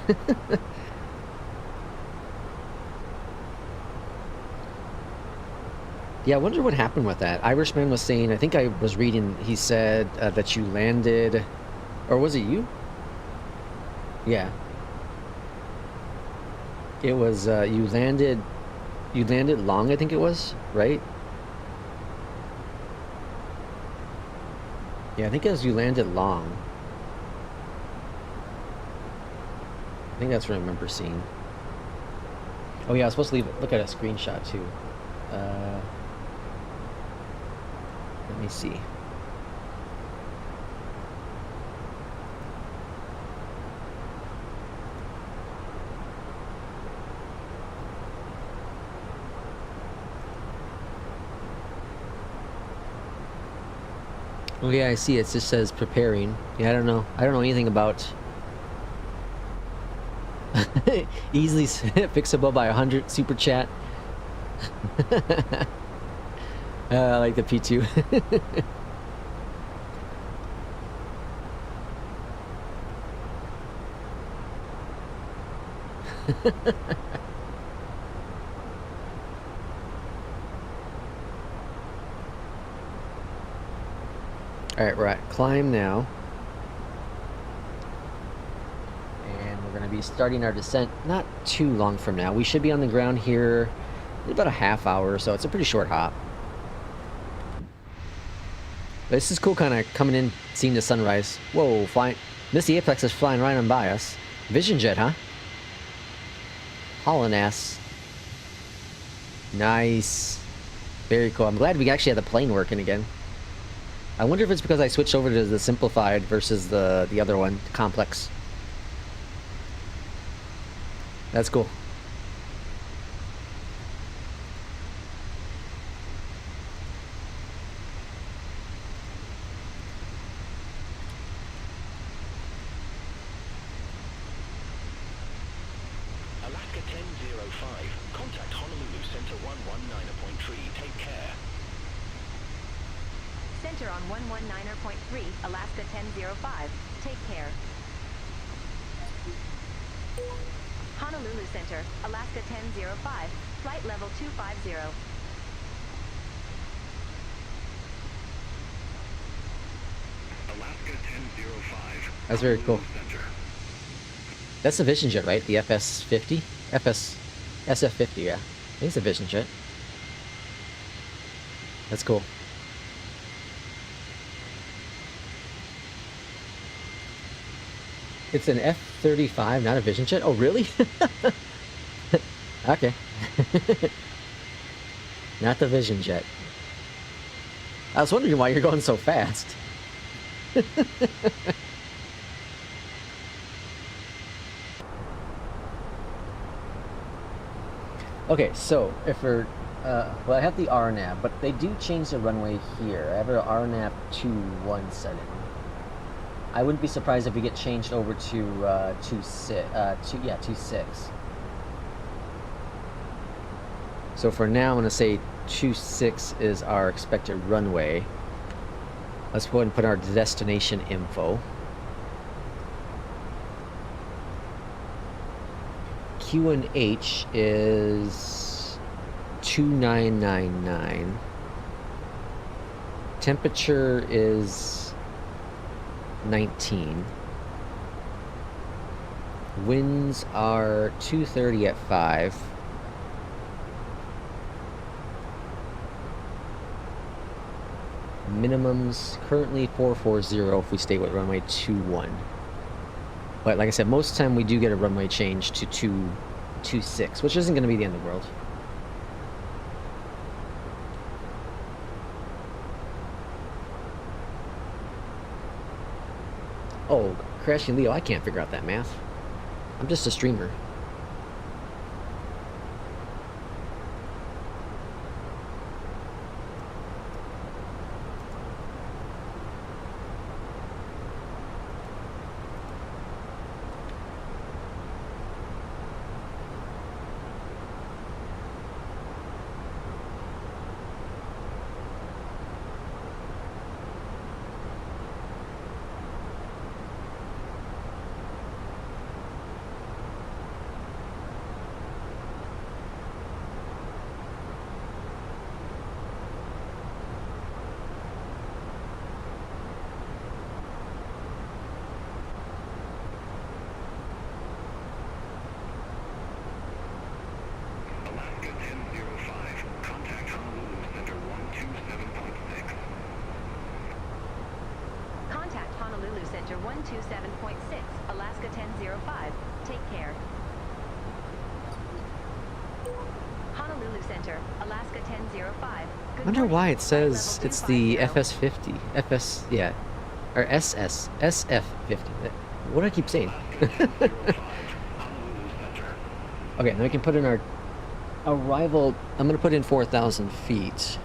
Yeah, I wonder what happened with that. Irishman was saying, I think I was reading, he said that you landed, or was it you? Yeah. It was, you landed long, I think it was, right? Yeah, I think it was you landed long. I think that's what I remember seeing. Oh yeah, I was supposed to look at a screenshot too. Let me see. Oh yeah, I see. It just says preparing. Yeah, I don't know. I don't know anything about easily fixable by 100 super chat. I like the P2. Alright, we're at climb now. And we're going to be starting our descent not too long from now. We should be on the ground here in about a half hour or so. It's a pretty short hop. This is cool, kind of coming in, seeing the sunrise. Whoa, flying. Misty Apex is flying right on by us. Vision jet, huh? Hauling ass. Nice. Very cool. I'm glad we actually had the plane working again. I wonder if it's because I switched over to the simplified versus the other one, complex. That's cool. Alaska 1005, contact Honolulu Center 119.3, take care. Center on 119.3, Alaska 1005. Take care. Honolulu Center, Alaska 1005. Flight level 250. Alaska 1005. That's very cool. Center. That's a Vision jet, right? The FS50? SF50, yeah. I think it's a Vision jet. That's cool. It's an F-35, not a Vision jet? Oh, really? Okay. Not the Vision jet. I was wondering why you're going so fast. Okay, so if we're... well, I have the RNAV, but they do change the runway here. I have an RNAV 2-1 set in. I wouldn't be surprised if we get changed over to 2-6. So for now, I'm going to say 2-6 is our expected runway. Let's go ahead and put our destination info. QNH is 2999. Temperature is 19. Winds are 230 at 5. Minimums currently 440 if we stay with runway 21. But like I said, most of the time we do get a runway change to 226, which isn't going to be the end of the world. Oh, Crashing Leo, I can't figure out that math. I'm just a streamer. Alaska 1005, contact Honolulu Center 127.6. Contact Honolulu Center 127.6, Alaska Alaska 1005. Take care. Honolulu Center, Alaska 1005. I wonder why it says it's the FS50. Yeah. Or SF50. What do I keep saying? Okay, now we can put in our arrival. I'm going to put in 4,000 feet.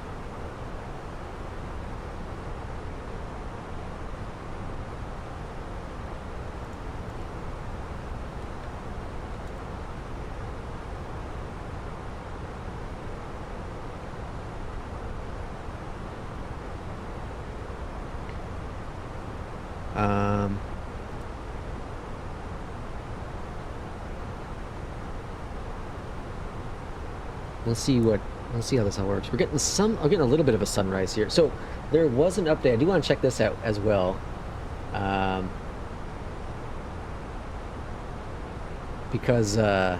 Let's see how this all works. We're getting a little bit of a sunrise here. So there was an update. I do want to check this out as well. Because there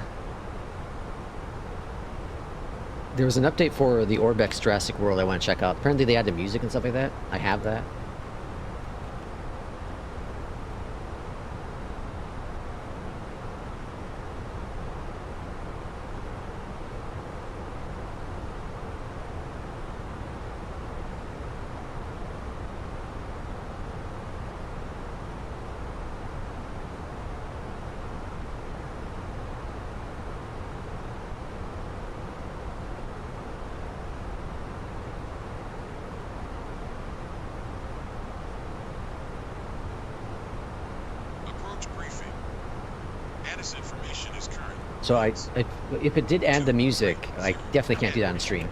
was an update for the Orbex Jurassic World I want to check out. Apparently they added music and stuff like that. I have that. So if it did add the music, I definitely can't do that on stream.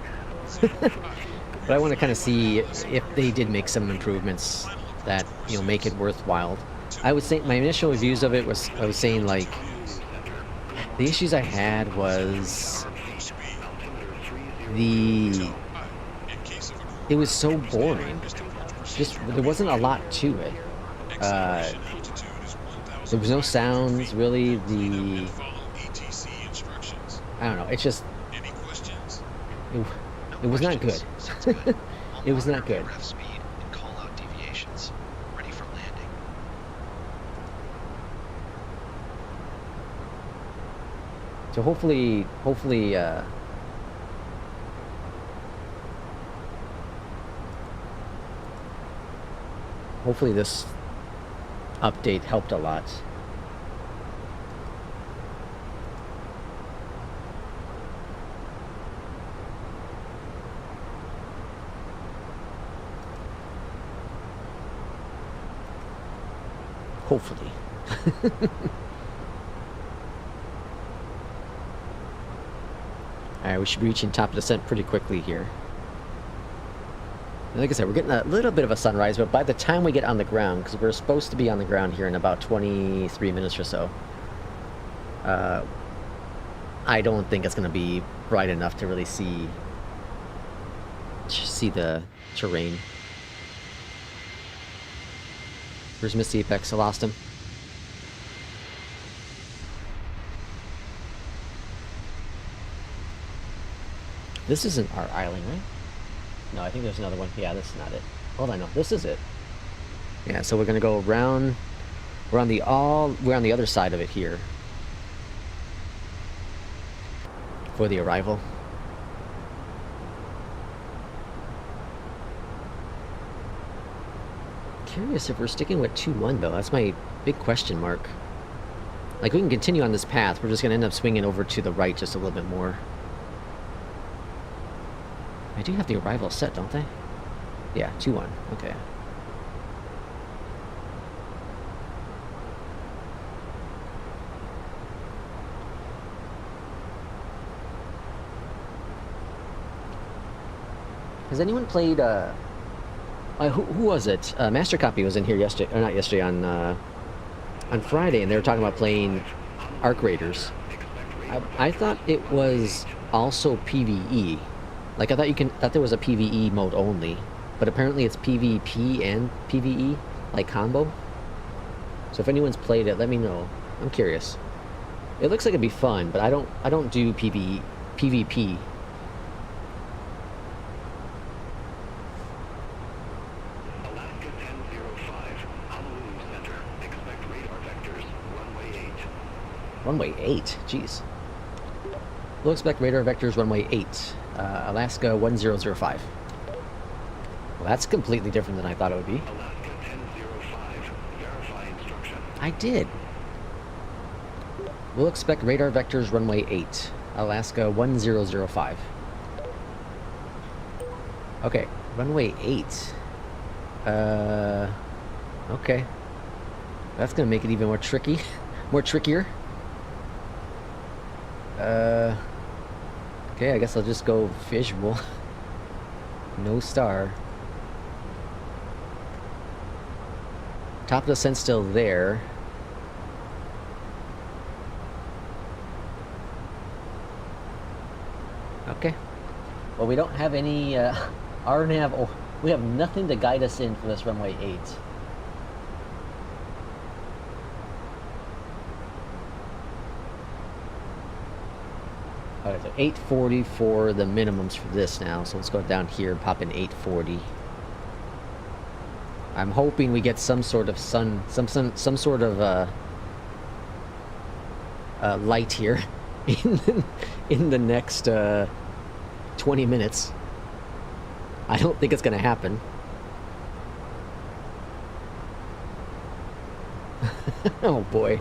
But I want to kind of see if they did make some improvements that, you know, make it worthwhile. I would say my initial reviews of it was, I was saying like, the issues I had was it was so boring. Just, there wasn't a lot to it. There was no sounds, really. I don't know, it's just... It was not good. It was not good. So hopefully this update helped a lot. Hopefully. Alright, we should be reaching top of descent pretty quickly here. And like I said, we're getting a little bit of a sunrise, but by the time we get on the ground, because we're supposed to be on the ground here in about 23 minutes or so, I don't think it's going to be bright enough to really see the terrain. Where's Misty Apex? I lost him. This isn't our island, right? No, I think there's another one. Yeah, this is not it. Hold on, no, this is it. Yeah, so we're gonna go around. We're on the other side of it here for the arrival. Curious if we're sticking with 2-1 though. That's my big question mark. Like, we can continue on this path. We're just gonna end up swinging over to the right just a little bit more. I do have the arrival set, don't they? Yeah, 2-1. Okay. Has anyone played, who was it? Master Copy was in here yesterday, or not yesterday, on Friday, and they were talking about playing Arc Raiders. I thought it was also PvE. Like, I thought there was a PvE mode only, but apparently it's PvP and PvE, like combo. So if anyone's played it, let me know. I'm curious. It looks like it'd be fun, but I don't do PvP. Alaska 1005, Honolulu Center. Expect radar vectors, runway Runway 8, jeez. We'll expect radar vectors runway 8, Alaska 1005. Well, that's completely different than I thought it would be. Alaska 1005. Verify instruction. I did. We'll expect radar vectors runway 8, Alaska 1005. Okay, runway 8. Okay. That's gonna make it even more tricky. More trickier. Okay, I guess I'll just go visual. No star. Top of the descent still there. Okay. Well, we don't have any RNAV. Oh, we have nothing to guide us in for this runway 8. Okay, so 840 for the minimums for this now. So let's go down here and pop in 840. I'm hoping we get some sort of sun, some sort of light here in the next 20 minutes. I don't think it's gonna happen. Oh boy.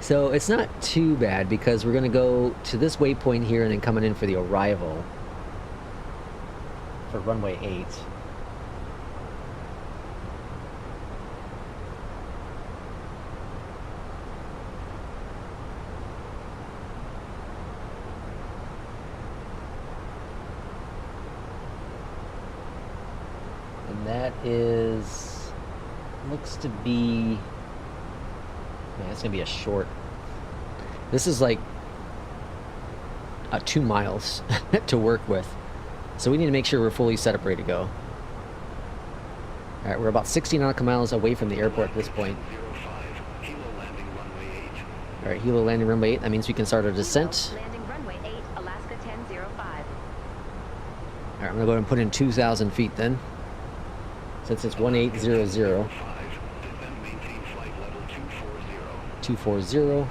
So it's not too bad because we're gonna go to this waypoint here and then coming in for the arrival for runway 8. And that is, looks to be, man, it's gonna be a short. This is like 2 miles to work with. So we need to make sure we're fully set up, ready to go. Alright, we're about 60 nautical miles away from the airport at this point. Alright, helo landing runway 8. That means we can start our descent. Landing runway 8, Alaska 1005. Alright, I'm gonna go ahead and put in 2,000 feet then. Since it's 1800. 240.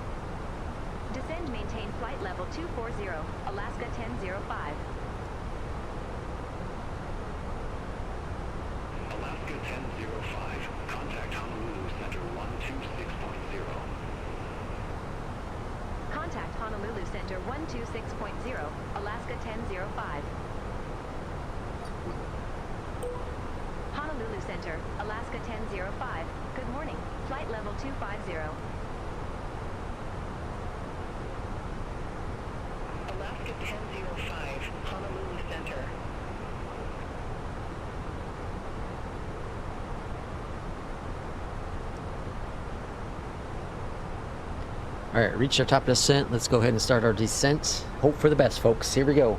Descend, maintain flight level 240, Alaska 1005. Alaska 1005. Contact Honolulu Center 126.0. Contact Honolulu Center 126.0, Alaska 1005. Honolulu Center, Alaska 1005. Good morning. Flight level 250. Alaska 1005, Honolulu Center. Alright, reach our top of descent. Let's go ahead and start our descent. Hope for the best, folks. Here we go.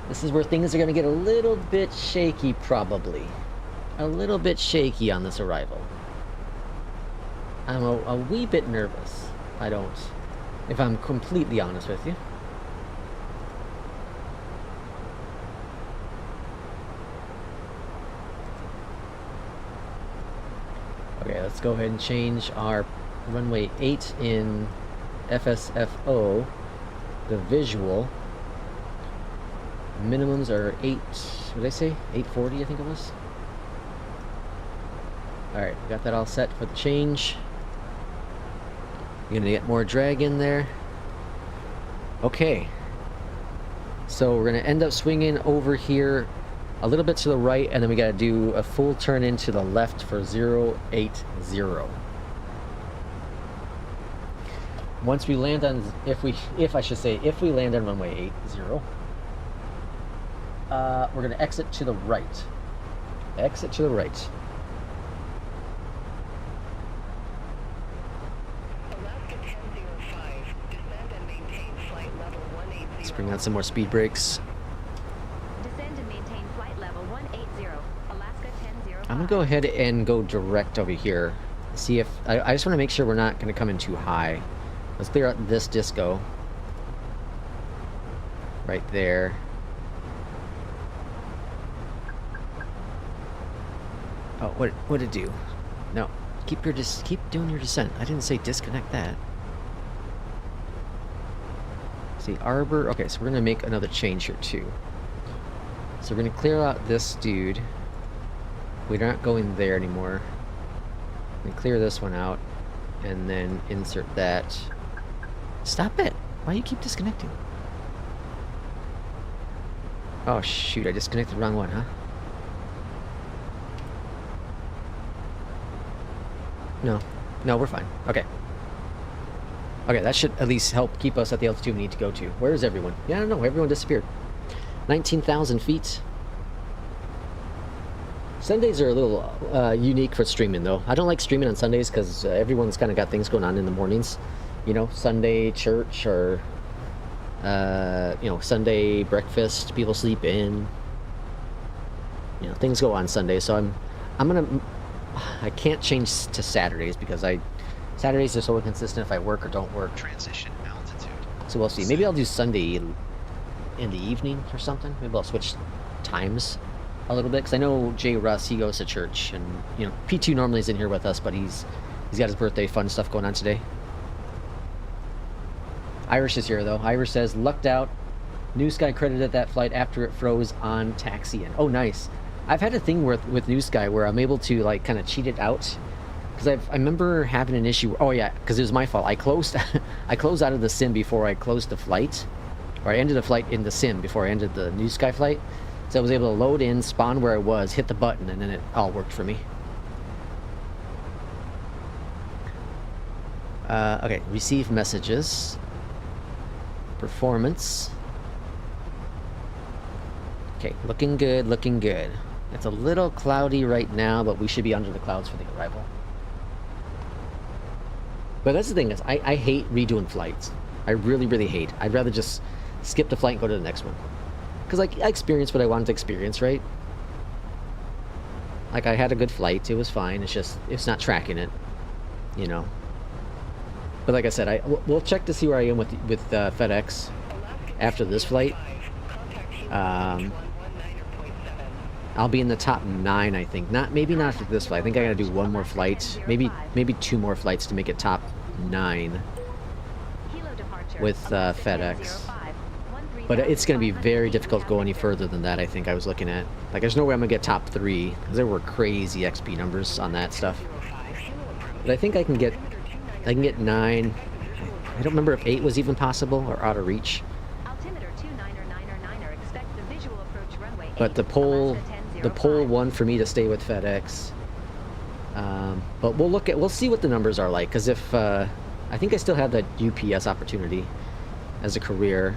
This is where things are going to get a little bit shaky, probably. A little bit shaky on this arrival. I'm a wee bit nervous. If I'm completely honest with you. Okay, let's go ahead and change our runway 8 in FSFO, the visual. Minimums are 8, what did I say? 840, I think it was. Alright, we got that all set for the change. You're gonna get more drag in there. Okay. So we're gonna end up swinging over here a little bit to the right, and then we gotta do a full turn into the left for 080. Once we land on, if we land on runway 80, we're gonna exit to the right. Exit to the right. Alaska 1005, descend and maintain flight level 180. Let's bring out some more speed brakes. Descend and maintain flight level 180, Alaska 1005. I'm gonna go ahead and go direct over here. See if I just want to make sure we're not gonna come in too high. Let's clear out this disco right there. Oh, what did it do? No, keep doing your descent. I didn't say disconnect that. See, Arbor. Okay, so we're gonna make another change here too. So we're gonna clear out this dude. We're not going there anymore. And clear this one out, and then insert that. Stop it! Why do you keep disconnecting? Oh shoot! I disconnected the wrong one, huh? No, we're fine. Okay. Okay, that should at least help keep us at the altitude we need to go to. Where is everyone? Yeah, I don't know. Everyone disappeared. 19,000 feet. Sundays are a little unique for streaming, though. I don't like streaming on Sundays because everyone's kind of got things going on in the mornings. You know, Sunday church or, you know, Sunday breakfast. People sleep in. You know, things go on Sunday. So I can't change to Saturdays because Saturdays are so inconsistent if I work or don't work. Transition altitude. So we'll see. Maybe I'll do Sunday in the evening or something. Maybe I'll switch times a little bit because I know Jay Russ, he goes to church, and you know P2 normally is in here with us, but he's got his birthday fun stuff going on today. Irish is here though. Irish says lucked out. New Sky credited that flight after it froze on taxi in. Oh, nice. I've had a thing with New Sky where I'm able to like kind of cheat it out. Because I remember having an issue. Oh yeah, because it was my fault. I closed out of the sim before I closed the flight, or I ended the flight in the sim before I ended the New Sky flight. So I was able to load in, spawn where I was, hit the button, and then it all worked for me. Okay, receive messages. Performance. Okay, looking good, looking good. It's a little cloudy right now, but we should be under the clouds for the arrival. But that's the thing is, I hate redoing flights. I really, really hate. I'd rather just skip the flight and go to the next one. Because like, I experienced what I wanted to experience, right? Like, I had a good flight. It was fine. It's just, it's not tracking it, you know. But like I said, we'll check to see where I am with FedEx after this flight. I'll be in the top 9, I think. Maybe not for this flight. I think I gotta do one more flight, maybe 2 more flights to make it top 9 with FedEx. But it's gonna be very difficult to go any further than that. I think I was looking at. Like, there's no way I'm gonna get top 3 because there were crazy XP numbers on that stuff. But I think I can get 9. I don't remember if 8 was even possible or out of reach. But the poll won for me to stay with FedEx. But we'll see what the numbers are like, because if I think I still have that UPS opportunity as a career.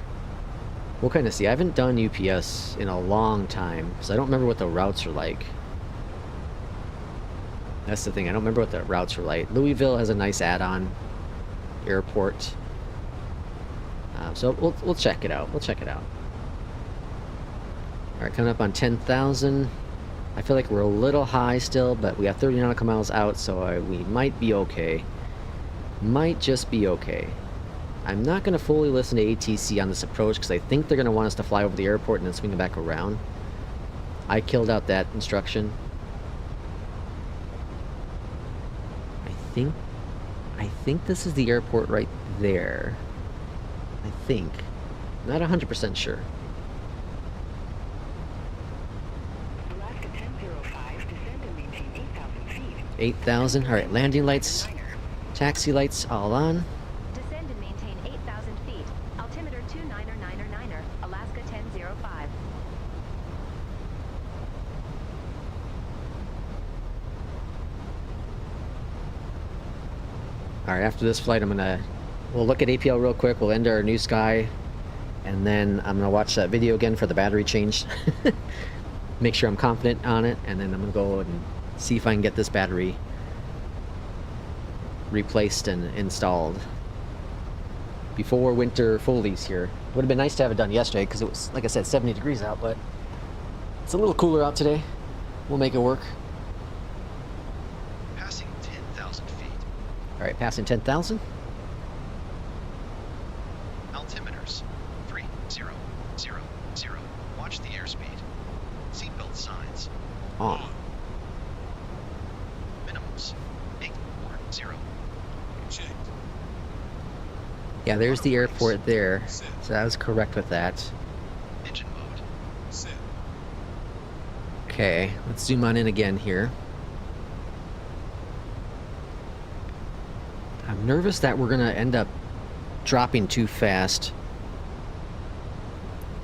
We'll kind of see. I haven't done UPS in a long time, so I don't remember what the routes are like. That's the thing. I don't remember what the routes are like. Louisville has a nice add-on airport, so we'll check it out. We'll check it out. All right, coming up on 10,000. I feel like we're a little high still, but we got 30 nautical miles out, so we might be okay. Might just be okay. I'm not going to fully listen to ATC on this approach because I think they're going to want us to fly over the airport and then swing it back around. I killed out that instruction. I think this is the airport right there. I think. Not 100% sure. 8,000. All right, landing lights, taxi lights, all on. Descend and maintain 8,000 feet. Altimeter 29er, Alaska 1005. All right, after this flight, we'll look at APL real quick. We'll end our New Sky, and then I'm gonna watch that video again for the battery change. Make sure I'm confident on it, and then I'm gonna go and see if I can get this battery replaced and installed before winter fullies here. Would have been nice to have it done yesterday because it was, like I said, 70 degrees out, but it's a little cooler out today. We'll make it work. Passing 10,000 feet. All right, passing 10,000. Altimeters 3000. Watch the airspeed. Seatbelt signs. On. Minimums 840. Checked. Yeah, there's the airport there. Set. So I was correct with that. Engine mode. Set. Okay, let's zoom on in again here. I'm nervous that we're gonna end up dropping too fast.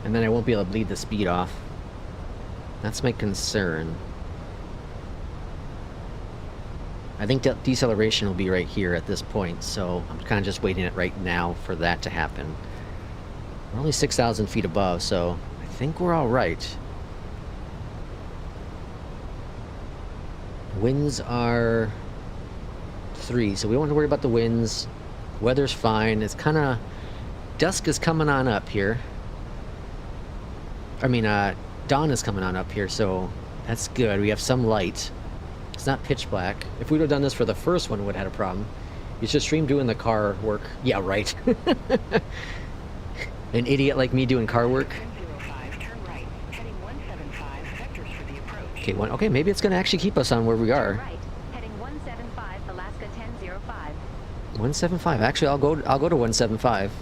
And then I won't be able to bleed the speed off. That's my concern. I think deceleration will be right here at this point, so I'm kind of just waiting it right now for that to happen. We're only 6,000 feet above, so I think we're all right. Winds are 3, so we don't have to worry about the winds. Weather's fine. It's kind of... dusk is coming on up here. I mean, dawn is coming on up here, so that's good. We have some light. It's not pitch black. If we would have done this for the first one, we would have had a problem. You should stream doing the car work. Yeah, right. An idiot like me doing car work. 1005, turn right, heading 175, vectors for the approach. Okay, okay, maybe it's going to actually keep us on where we Turn are. right, heading 175, Alaska 1005. 175. Actually, I'll go to 175.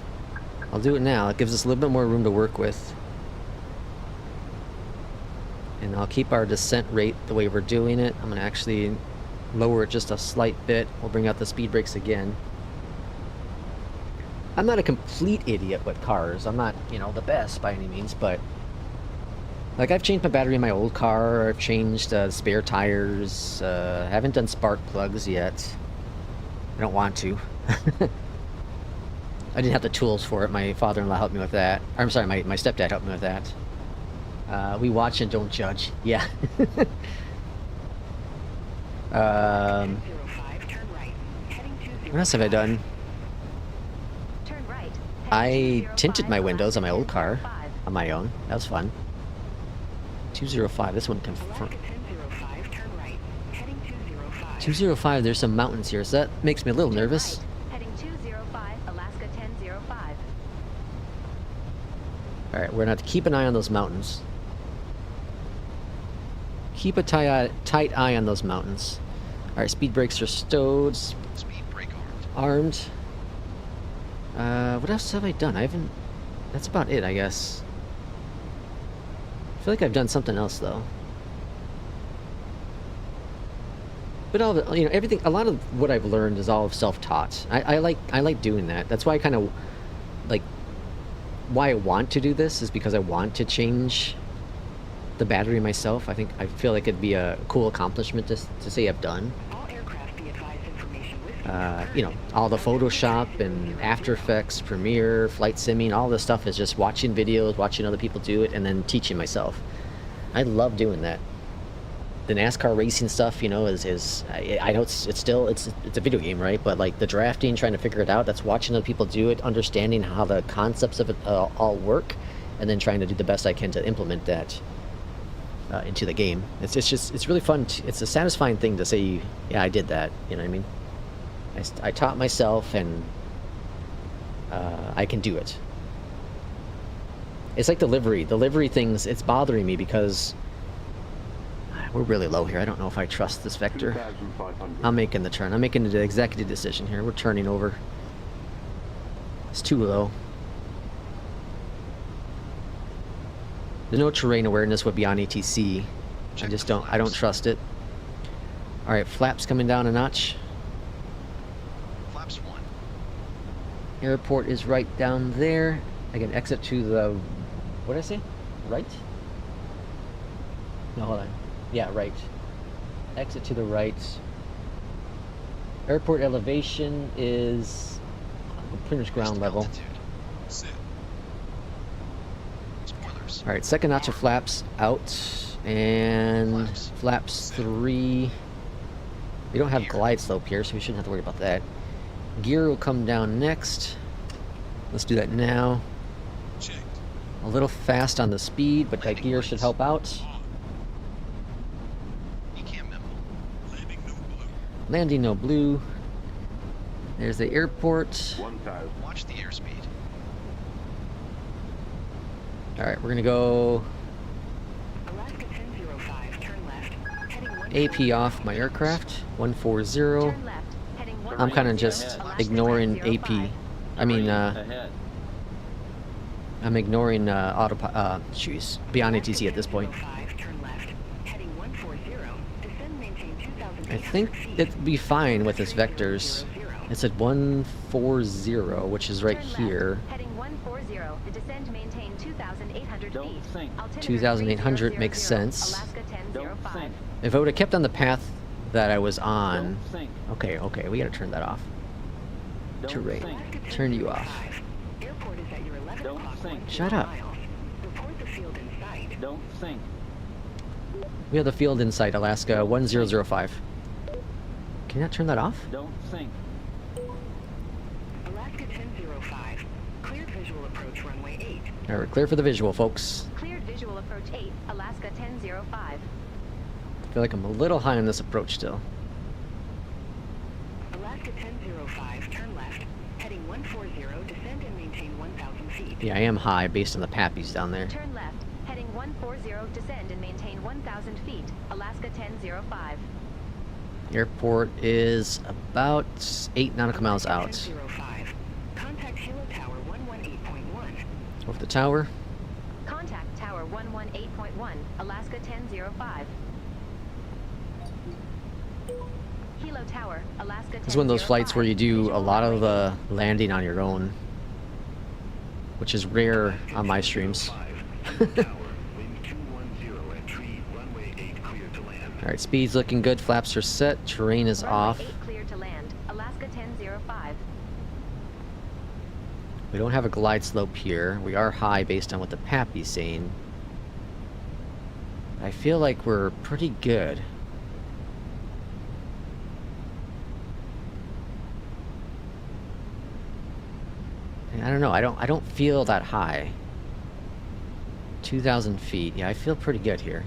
I'll do it now. It gives us a little bit more room to work with. And I'll keep our descent rate the way we're doing it. I'm going to actually lower it just a slight bit. We'll bring out the speed brakes again. I'm not a complete idiot with cars. I'm not, you know, the best by any means, but... like, I've changed my battery in my old car. I've changed spare tires. Haven't done spark plugs yet. I don't want to. I didn't have the tools for it. My father-in-law helped me with that. Or, I'm sorry, my stepdad helped me with that. We watch and don't judge. Yeah. 1005, turn right, heading 205. What else have I done? Turn right, I heading tinted my 205, windows on my old car 1005. on my own. That was fun. 205. This one confirmed. Alaska 1005, turn right, heading 205. 205. There's some mountains here, so that makes me a little Turn nervous. right, heading 205, Alaska 1005. All right, we're gonna have to keep an eye on those mountains. Keep a tight eye on those mountains. All right, speed brakes are stowed, Speed brake armed. armed. What else have I done? I haven't... that's about it, I guess. I feel like I've done something else, though. But all the, you know, everything, a lot of what I've learned is all self-taught. I like doing that. That's why I kind of, like, why I want to do this is because I want to change the battery myself. I feel like it'd be a cool accomplishment to say I've done. All aircraft be advised information with You know, all the Photoshop and After Effects, Premiere, flight simming, all this stuff is just watching videos, watching other people do it, and then teaching myself. I love doing that. The NASCAR racing stuff, you know, I know it's a video game, right? But like the drafting, trying to figure it out, that's watching other people do it, understanding how the concepts of it all work, and then trying to do the best I can to implement that into the game. It's really fun. It's a satisfying thing to say, yeah, I did that. You know what I mean? I taught myself, and I can do it. It's like the livery things. It's bothering me because we're really low here. I don't know if I trust this vector. I'm making the turn. I'm making the executive decision here. We're turning over. It's too low. There's no terrain awareness with BeyondATC. I don't trust it. All right, flaps coming down a notch. Flaps 1. Airport is right down there. I can exit to the, what did I say? Right? No, hold on. Yeah, right. Exit to the right. Airport elevation is pretty much ground level. Altitude. Set. Spoilers. All right, second notch of flaps out, and flaps 3. We don't have glide slope here, so we shouldn't have to worry about that. Gear will come down next. Let's do that now. Checked. A little fast on the speed, but that gear should help out. On. ECAM memo. Landing no blue. Landing no blue. There's the airport. Watch the airspeed. All right, we're gonna go Alaska 1005, turn left, heading AP off my aircraft. 140. Turn left, heading I'm kind of 110, just Alaska ignoring 1005. AP. I mean, Ahead. I'm ignoring jeez, BeyondATC at this point. 5, turn left, heading 140, descend, maintain 2,000. I think it'd be fine with its vectors. It's at 140, which is right Turn left, here. Heading 140, descend, maintain 2,800 Don't feet. think. Altimeter 2,800 makes 3000, sense. Alaska Don't 1005. think. If I would have kept on the path that I was on... Don't think. Okay, we gotta turn that off. Don't Terrain. think. Turn you off. Airport is at your 11 Don't o'clock think. 10 Shut up. miles. Report the field in sight. Don't think. We have the field in sight, Alaska 1005. Can you not turn that off? Don't think. Alaska 1005, cleared visual approach runway 8. Alright, we're clear for the visual, folks. Cleared visual approach 8, Alaska 1005. I feel like I'm a little high on this approach still. Alaska 1005, turn left, heading 140, descend and maintain 1,000 feet. Yeah, I am high based on the pappies down there. Turn left, heading 140, descend and maintain 1,000 feet, Alaska 1005. Airport is about 8 nautical miles out. 1005, contact Hilo Tower 118.1. Over the tower. Contact Tower 118.1, Alaska 1005. Hilo Tower, Alaska 1005. This is one of those flights where you do a lot of the landing on your own, which is rare on my streams. Alright, speed's looking good, flaps are set, terrain is Runway off. 8 cleared to land, Alaska 1005. We don't have a glide slope here. We are high based on what the pappy's saying. I feel like we're pretty good. I don't know, I don't feel that high. 2,000 feet. Yeah, I feel pretty good here.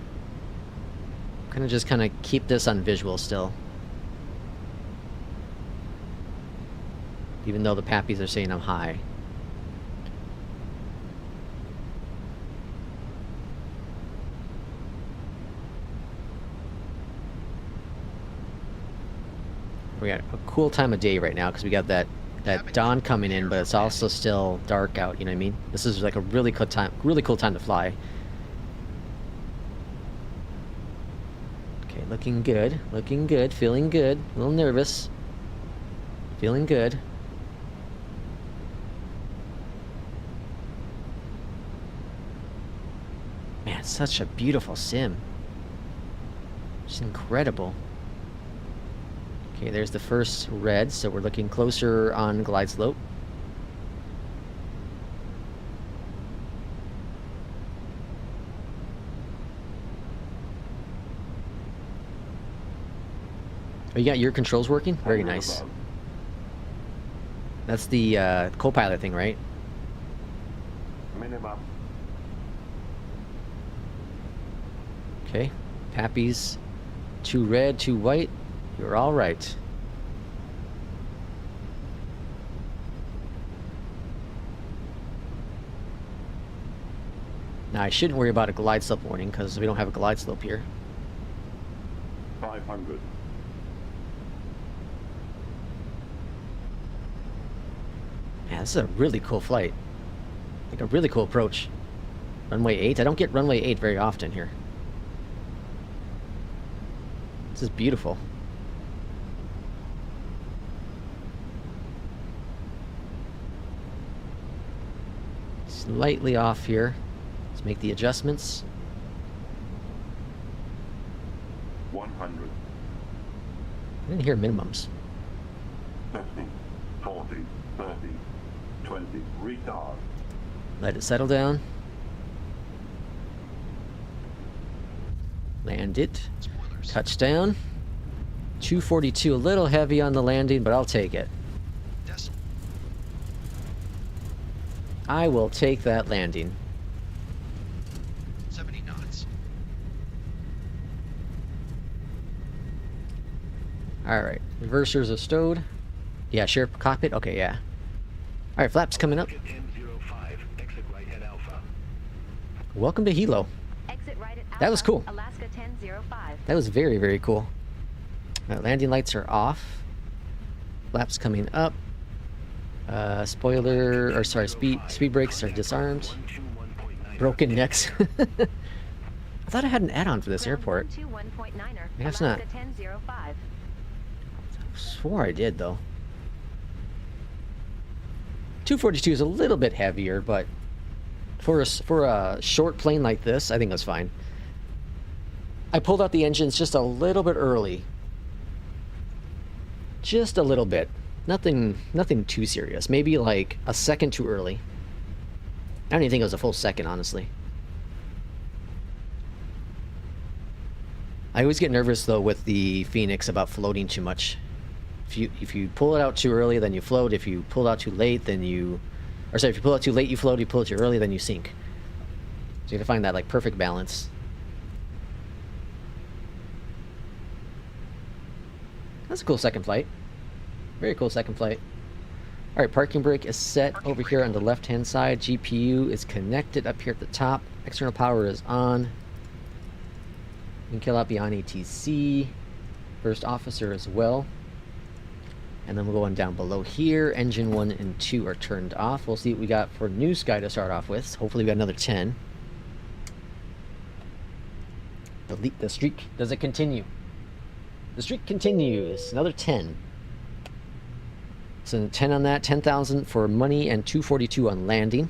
I'm gonna just kind of keep this on visual still. Even though the pappies are saying I'm high. We got a cool time of day right now because we got that dawn coming in, but it's also still dark out, you know what I mean? This is like a really cool time to fly. Okay, looking good, feeling good, a little nervous. Feeling good. Man, it's such a beautiful sim. Just incredible. Okay, there's the first red, so we're looking closer on glide slope. Oh, you got your controls working? Very nice. That's the co-pilot thing, right? Minimum. Okay. Pappies. 2 red, 2 white. You're all right. Now, I shouldn't worry about a glide slope warning because we don't have a glide slope here. 500. Man, this is a really cool flight. Like a really cool approach. Runway 8? I don't get runway 8 very often here. This is beautiful. Slightly off here. Let's make the adjustments. 100. I didn't hear minimums. 50. 40. 30. 20. Retard. Let it settle down. Land it. Spoilers. Touchdown. 242, a little heavy on the landing, but I'll take it. Decimal. I will take that landing. 70 knots. Alright, reversers are stowed. Yeah, share cockpit? Okay, yeah. Alright, flaps coming up. 1005, exit right at Alpha. Welcome to Hilo. Exit right at Alpha, That was cool. Alaska 1005. That was very, very cool. Landing lights are off. Flaps coming up. Spoiler, or sorry, speed brakes are disarmed. 121.9. Broken necks. I thought I had an add-on for this airport. 121.9er, I guess not. Alaska 1005. Swore I did though. 242 is a little bit heavier, but for a short plane like this, I think it was fine. I pulled out the engines just a little bit early. Just a little bit. Nothing too serious. Maybe like a second too early. I don't even think it was a full second, honestly. I always get nervous though with the FENIX about floating too much. If you pull it out too early, then you float. If you pull it out too late, then you... Or sorry, if you pull it too late, you float. If you pull it too early, then you sink. So you have to find that like perfect balance. That's a cool second flight. Very cool second flight. Alright, parking brake is set over here on the left-hand side. GPU is connected up here at the top. External power is on. You can kill out BeyondATC. First officer as well. And then we'll go on down below here. Engine 1 and 2 are turned off. We'll see what we got for new sky to start off with. Hopefully we got another 10. Delete the streak. Does it continue? The streak continues. Another 10. So 10 on that. 10,000 for money and 242 on landing.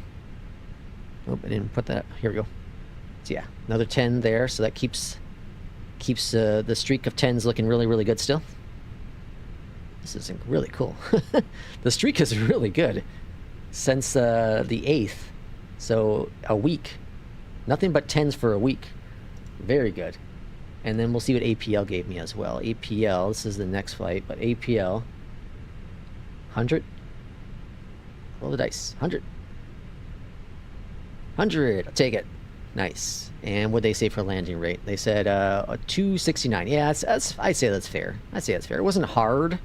Oh, I didn't put that. Here we go. So yeah, another 10 there. So that keeps the streak of 10s looking really, really good still. This is really cool. The streak is really good since the 8th. So a week. Nothing but 10s for a week. Very good. And then we'll see what APL gave me as well. APL, this is the next flight, but APL, 100. Roll the dice. 100. 100. I'll take it. Nice. And what they say for landing rate? They said a 269. Yeah, I say that's fair. I say that's fair. It wasn't hard.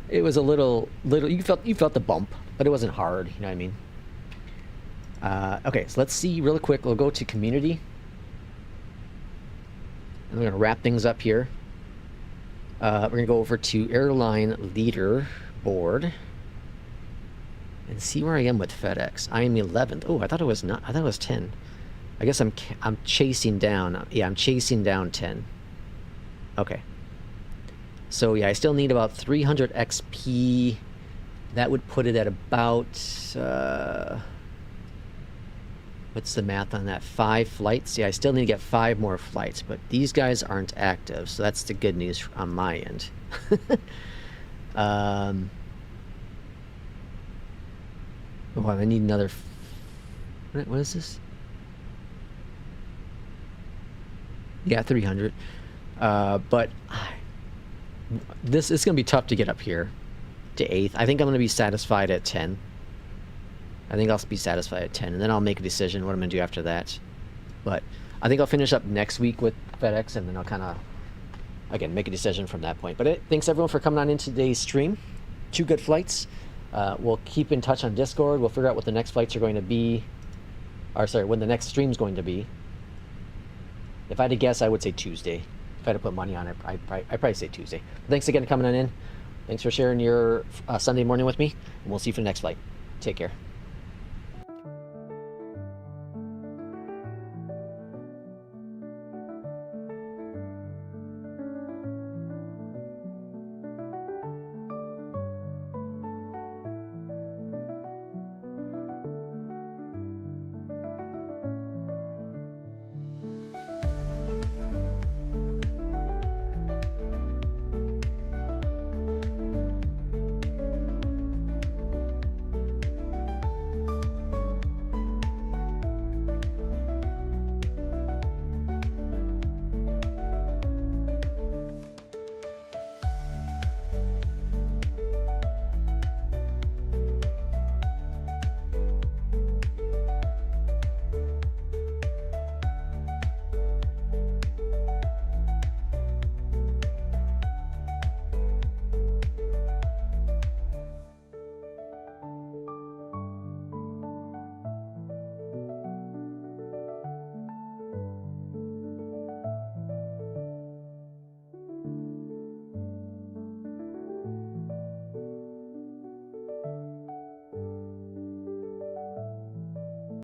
It was a little. You felt the bump, but it wasn't hard. You know what I mean? Okay, so let's see real quick. We'll go to community. And we're going to wrap things up here. We're going to go over to airline leader board and see where I am with FedEx. I am 11th. Oh, I thought it was not. I thought it was 10. I guess I'm chasing down. Yeah, I'm chasing down 10. Okay. So yeah, I still need about 300 XP. That would put it at about what's the math on that? 5 flights. Yeah, I still need to get 5 more flights, but these guys aren't active, so that's the good news on my end. Oh, I need another. What is this? Yeah, 300. But this is going to be tough to get up here to 8th. I think I'm going to be satisfied at 10. I think I'll be satisfied at 10, and then I'll make a decision what I'm going to do after that. But I think I'll finish up next week with FedEx, and then I'll kind of, again, make a decision from that point. But thanks, everyone, for coming on in today's stream. 2 good flights. We'll keep in touch on Discord. We'll figure out what the next flights are going to be. Or, sorry, when the next stream's going to be. If I had to guess, I would say Tuesday. If I had to put money on it, I'd probably say Tuesday. Thanks again for coming on in. Thanks for sharing your Sunday morning with me. And we'll see you for the next flight. Take care.